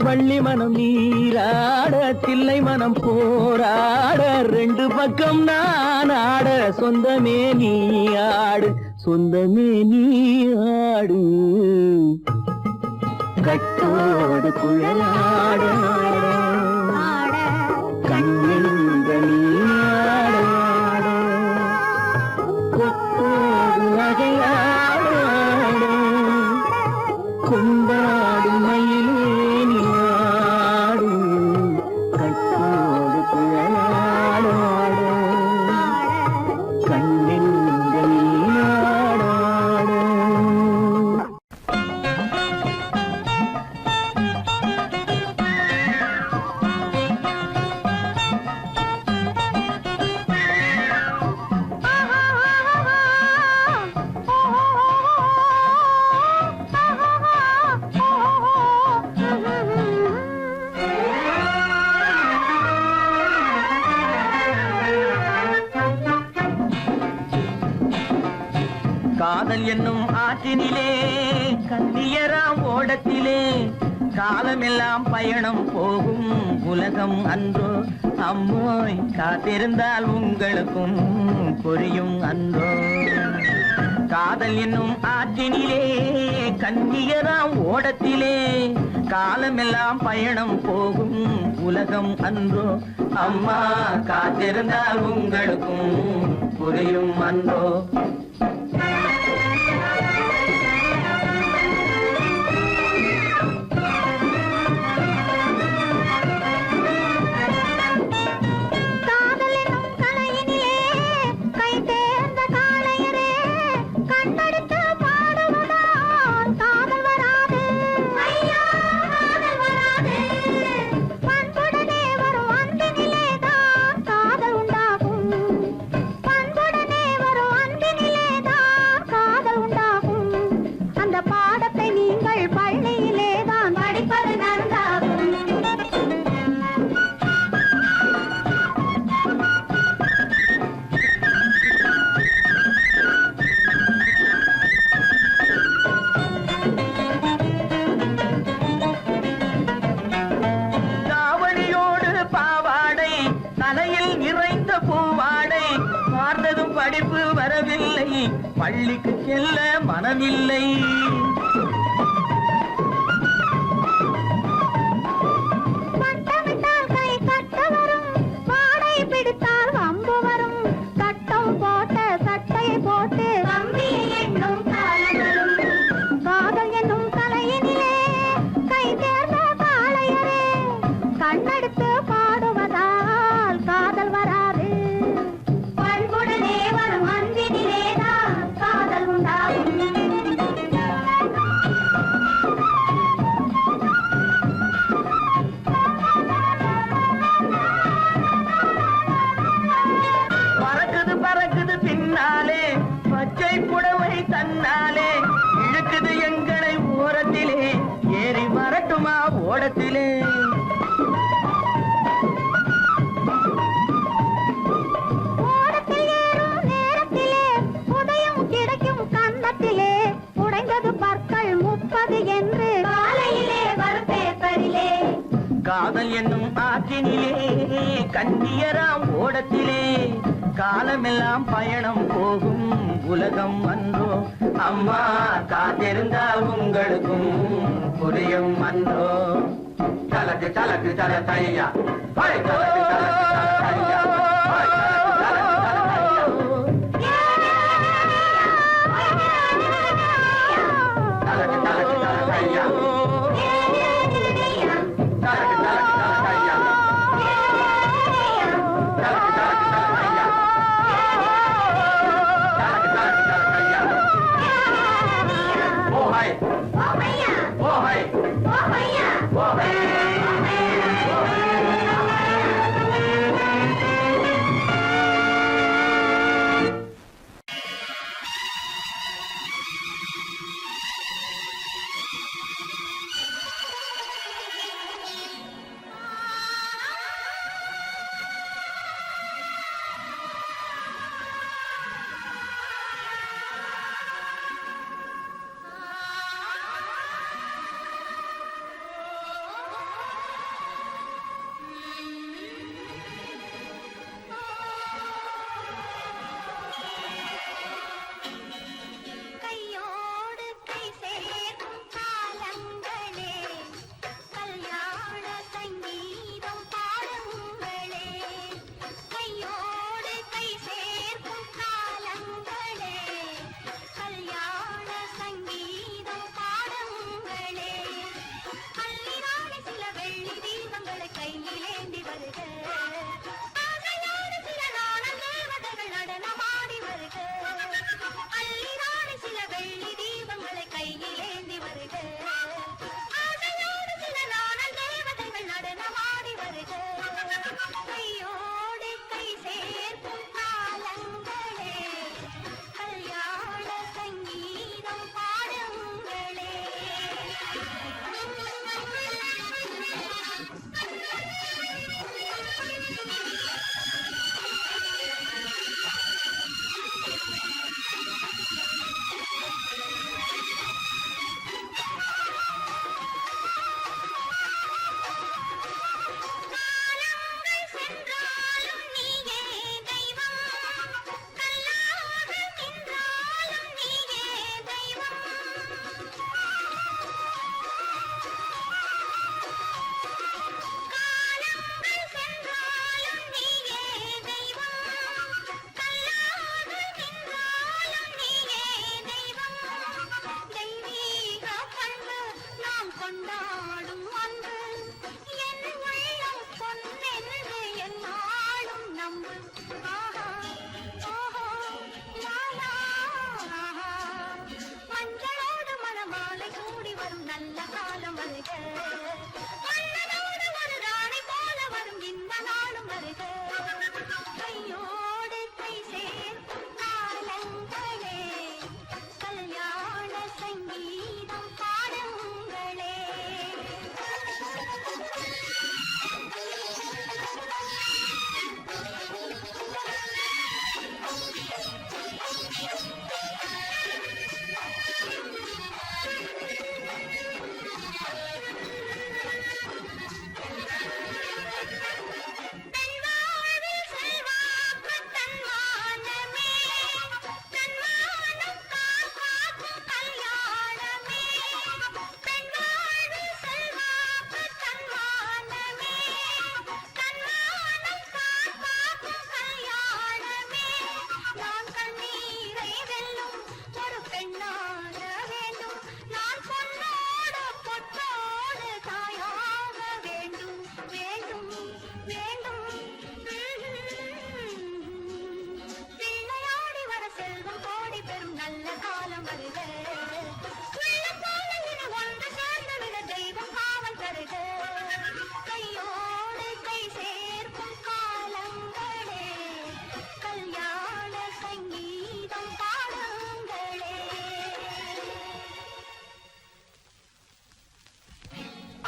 வள்ளி மனம் நீராட தில்லை மனம் போராட ரெண்டு பக்கம் நானாட சொந்தமே நீயாடு சொந்தமே நீயாடு கட்டோடு குழலாட கண்ணென்ற நீயாட கொண்டாடு மயிலேனியாடு கட்டோடு குழலாடாடு கண்ணென்ற நீயாடாடு காதல் என்னும் ஆற்றினிலே கண்ணியராம் ஓடத்திலே காலமெல்லாம் பயணம் போகும் உலகம் அன்றோ அம்மோய் காத்திருந்தால் உங்களுக்கும் புரியும் அன்றோ காதல் என்னும் ஆற்றினிலே கண்ணியராம் ஓடத்திலே காலமெல்லாம் பயணம் போகும் உலகம் அன்றோ அம்மா காத்திருந்தால் உங்களுக்கும் புரியும் அன்றோ படிப்பு வரவில்லை பள்ளிக்கு செல்ல மனமில்லை பட்டமிட்டால் கை கட்ட வரும் பாடை பிடித்தால் வம்பு வரும் சட்டம் போட்ட சட்டையை போட்டு கம்பியை எண்ணும் காலம் வரும் காதல் என்னும் கலையினிலே கை தேர்ந்த காளையரே கண்ணெடுத்து பாடுவதால் காதல் வராது பச்சை புடவை தன்னாலே இழுக்குது எங்களை ஓரத்திலே ஏறி வரட்டுமா ஓடத்திலே ஓடத்தில் ஏறும் நேரத்திலே உதயம் கிடைக்கும் கன்னத்திலே உடைந்தது பற்கள் 30 என்று காலையிலே வரும் பேப்பரிலே காதல் என்னும் ஆற்றினிலே கண்ணியராம் ஓடத்திலே காலமெல்லாம் பயணம் போகும் உலகம் அன்றோ அம்மா காத்திருந்தா உங்களுக்கும் புரியும் அன்றோ தலக்கு தலக்கு தல தையா தலக்கு தலக்கு தல தையா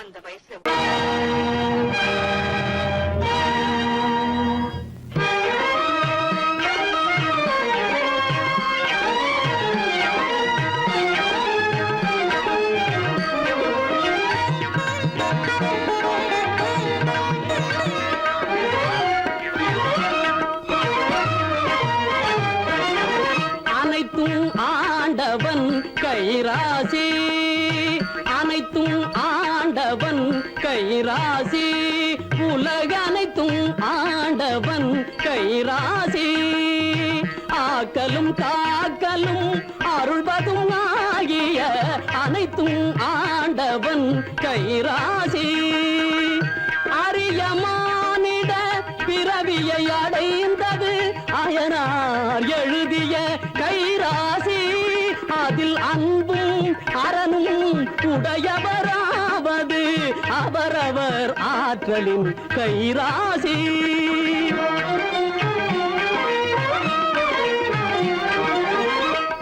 அந்த வயசுல அனைத்தும் ஆண்டவன் கைராசி, அனைத்தும் ஆண்டவன் கைராசி, உலக அனைத்தும் ஆண்டவன் கைராசி, ஆக்கலும் காக்கலும் அருள்வதும் ஆகிய அனைத்தும் ஆண்டவன் கைராசி, அரிய மானிட பிறவியை அடைந்தது அயனார் எழுதிய கைராசி, அதில் அன்பும் அரணும் உடையவராவது அவரவர் ஆற்றலின் கைராசி.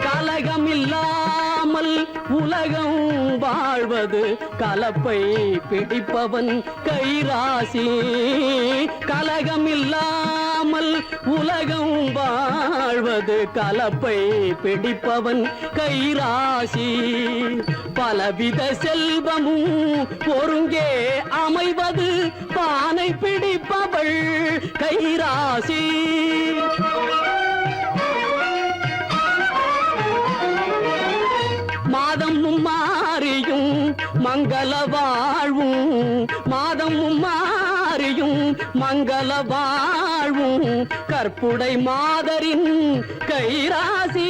கலகமில்லாமல் உலகம் வாழ்வது கலப்பை பிடிப்பவன் கைராசி, கலகமில்லாமல் உலகம் வாழ்வது கலப்பை பிடிப்பவன் கைராசி, பலவித செல்வமும் ஒருங்கே அமைவது பானை பிடிப்பவள் கைராசி. மாதம் மாறியும் மங்கள வாழ்வும், மாதம் மாறியும் மங்கள வாழ்வும் கற்புடை மாதரின் கைராசி,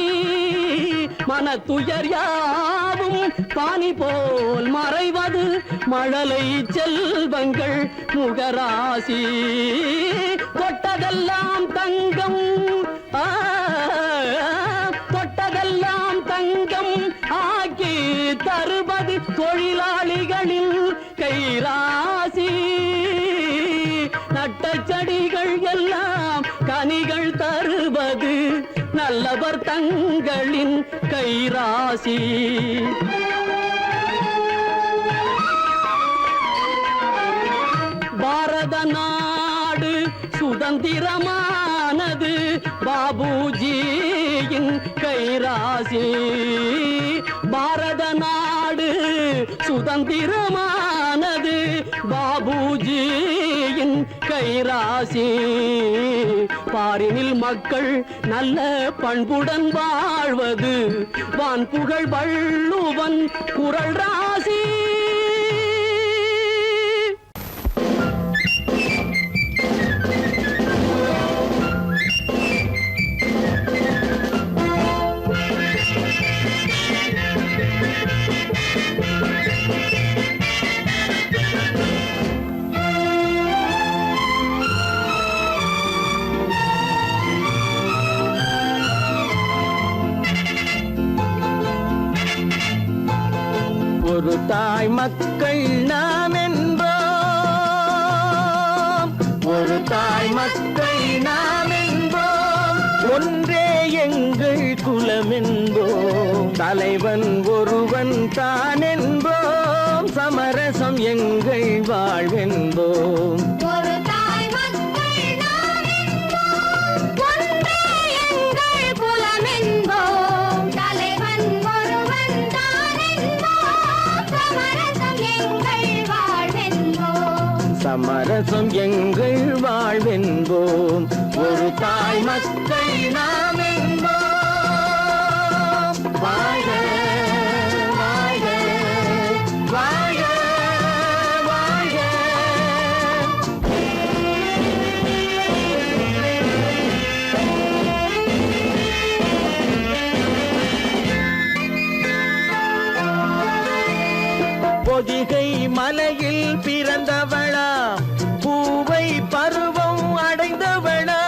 மனத்துயர் யாவும் பானி போல் மறைவது மழலை செல்வங்கள் முகராசி, தொட்டதெல்லாம் தங்கம் தொட்டதெல்லாம் தங்கம் ஆக்கி தருவது தொழிலாளிகளின் கைராசி, நட்ட செடிகள் எல்லாம் கனிகள் தருவது நல்லவர் தங்களின் கைராசி. பாரத நாடு சுதந்திரமானது பாபுஜியின் கைராசி, பாரத நாடு சுதந்திரமானது பாபுஜியின் கைராசி, பாரினில் மக்கள் நல்ல பண்புடன் வாழ்வது வான்புகழ் வள்ளுவன் குறள் ராசி. ஒரு தாய் மக்கள் நாம் என்போம், ஒரு தாய் மக்கள் நாம் என்போம், ஒன்றே எங்கள் குலம் என்போம், தலைவன் ஒருவன் தான் என்போம், சமரசம் எங்கள் வாழ்வென்போம். ஒரு தாய் மக்கள் நாம் என்போம், ஒன்றே எங்கள் குலம் என்போம், தலைவன் ஒருவன் தான் என்போம், சமரசம் எங்கள் வாழ்வென்போம், சமரசம் எங்கள் வாழ்வென்போம். ஒரு தாய் மக்கள் நாம் என்போம். வாழ்க வாழ்க வாழ்க வாழ்க. பொதிகை மலையில் பிறந்தவளா, பூவை பருவம் அடைந்தவளா,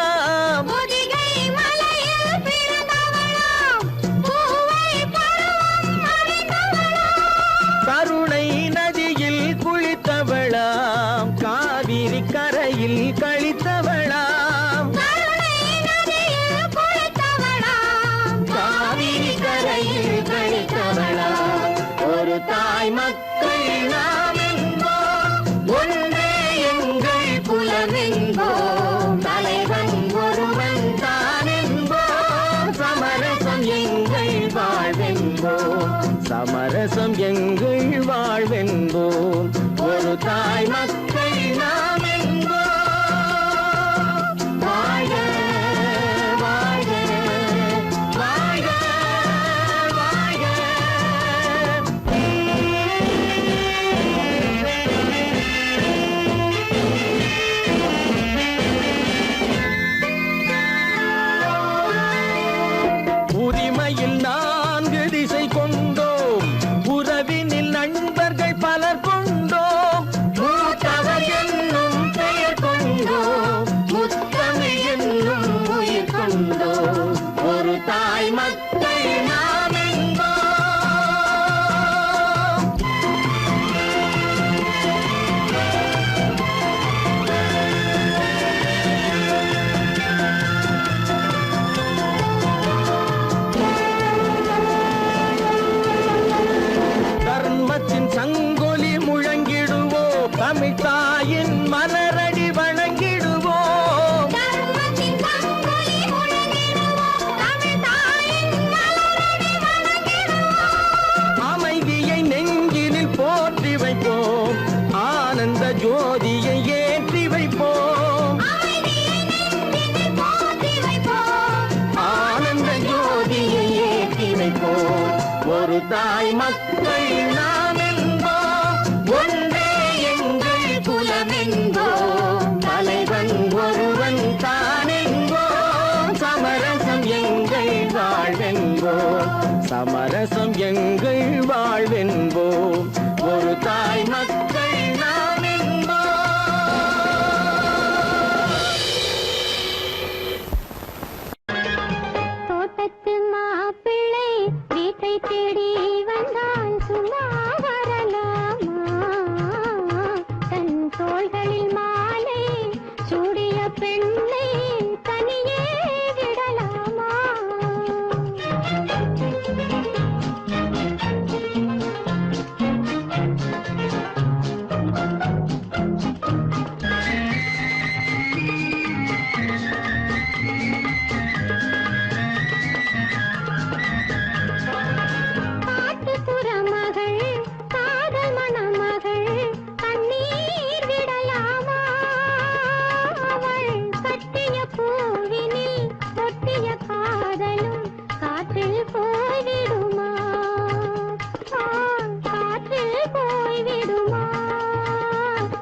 பொதிகை மலையில் பிறந்தவளாம், பூவை பருவம் அடைந்தவளாம், கருணை நதியில் குளித்தவளாம், காவிரி கரையில் கழித்தவளாம், கருணை நதியில் குளித்தவளாம், காவிரி கரையில் கழித்தவளாம். ஒரு தாய் மக்கள் நாம் என்போம், ஒன்றே எங்கள் குலம் என்போம், தலைவன் ஒருவன் தான் என்போம், சமரசம் எங்கள் வாழ்வென்போம், சமரசம் எங்கள் வாழ்வென்போம். ஒரு தாய் மக்கள் நாம் என்போம். வாழ்க வாழ்க வாழ்க நினைப்போம். ஒரு தாய் மக்கள் நாம் என்போம், ஒன்றே எங்கள் குலம் என்போம். தலைவன் ஒருவன் தான் என்போம், சமரசம் எங்கள் வாழ்வென்போம். சமரசம் எங்கள் வாழ்வென்போம். ஒரு தாய் மக்கள் நாம் என்போம். தோட்டத்து மாப்பிள்ளை வீட்டை தேடி வந்தான், சும்மா வரலாமா? தன் தோள்களில் மாலை சூடிய பெண்ணை தனியே விடலாமா? காட்டுப்புற மகள், காதல் மணமகள், கண்ணீர் விடலாமா? அவள் கட்டிய பூவினில் கொட்டிய காதலும் காற்றில் போய்விடுமா? காற்றில் போய்விடுமா?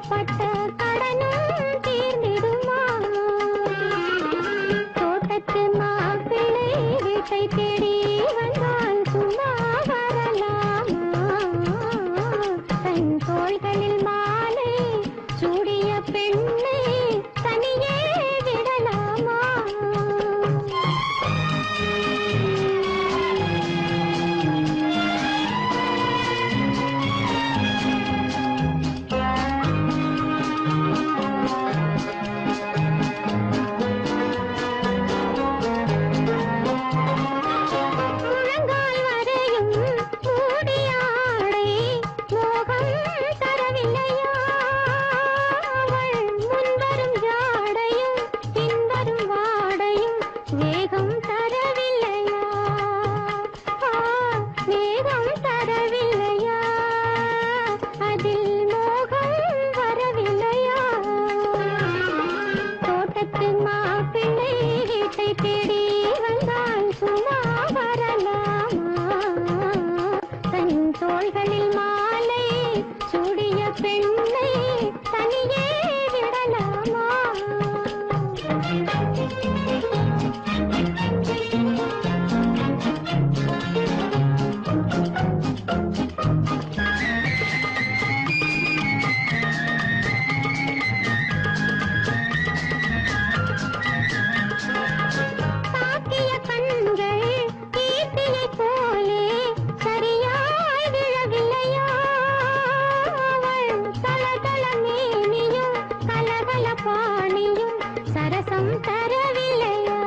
பட்ட கடனும் தீர்ந்திடுமா? தோட்டத்து மாப்பிள்ளை வீட்டை தேடி வந்தால் சும்மா வரலாமா? தன் தோள்களில் மாலை சூடிய பெண்ணை தனியே விடலாமா? முழங்கால் வரையும் மூடிய ஆடை மோகம் தரவில்லையா? அவள் முன்வரும் ஜாடையும் பின்வரும் வாடையும் வேகம் தரவில்லையா? வேகம் தரவில்லையா? அதில் மோகம் வரவில்லையா? தோட்டத்து மாப்பிள்ளை வீட்டை தேடி வந்தால் சும்மா வரலாமா? தன் தோள்களில் மாலை சூடிய பெண்ணை தனியே விடலாமா? தாக்கிய கண்கள் ஈட்டியைப் போலே சரியாய் விழவில்லையா? அவள் தளதள மேனியும் கலகல பாணியும் சரசம் தரவில்லையா?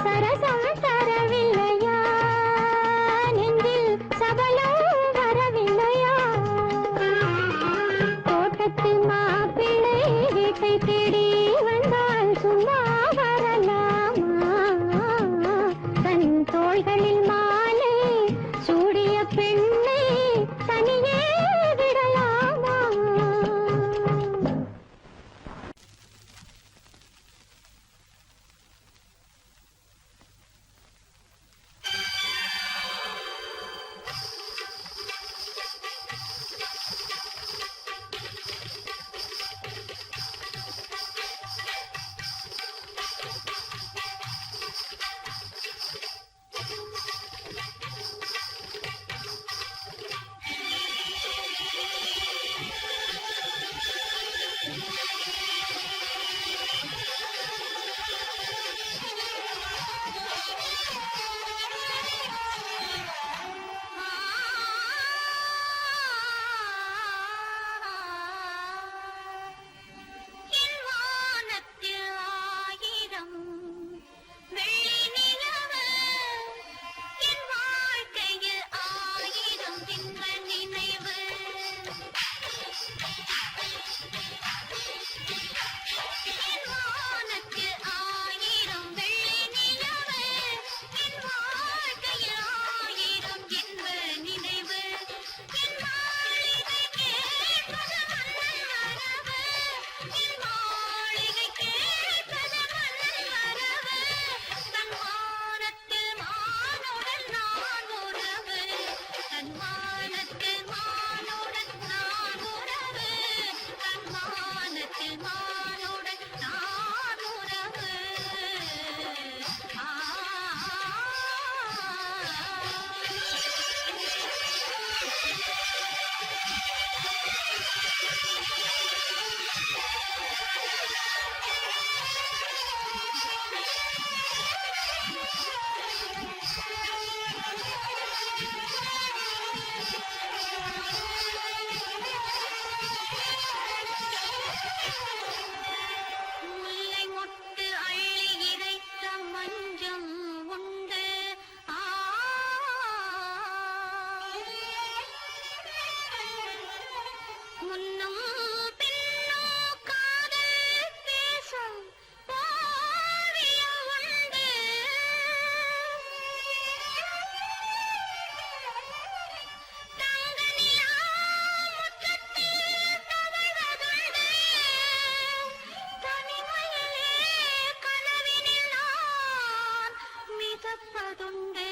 சரசம் தரவில்லையா? நெஞ்சில் சபலம் வரவில்லையா? தோட்டத்து மாப்பிள்ளை வீட்டை தேடி வந்தால் சும்மா வரலாமா? தன் தோள்களில் மாலை சூடிய பெண்ணை தனியே விடலாமா? வாழ்வதுண்டே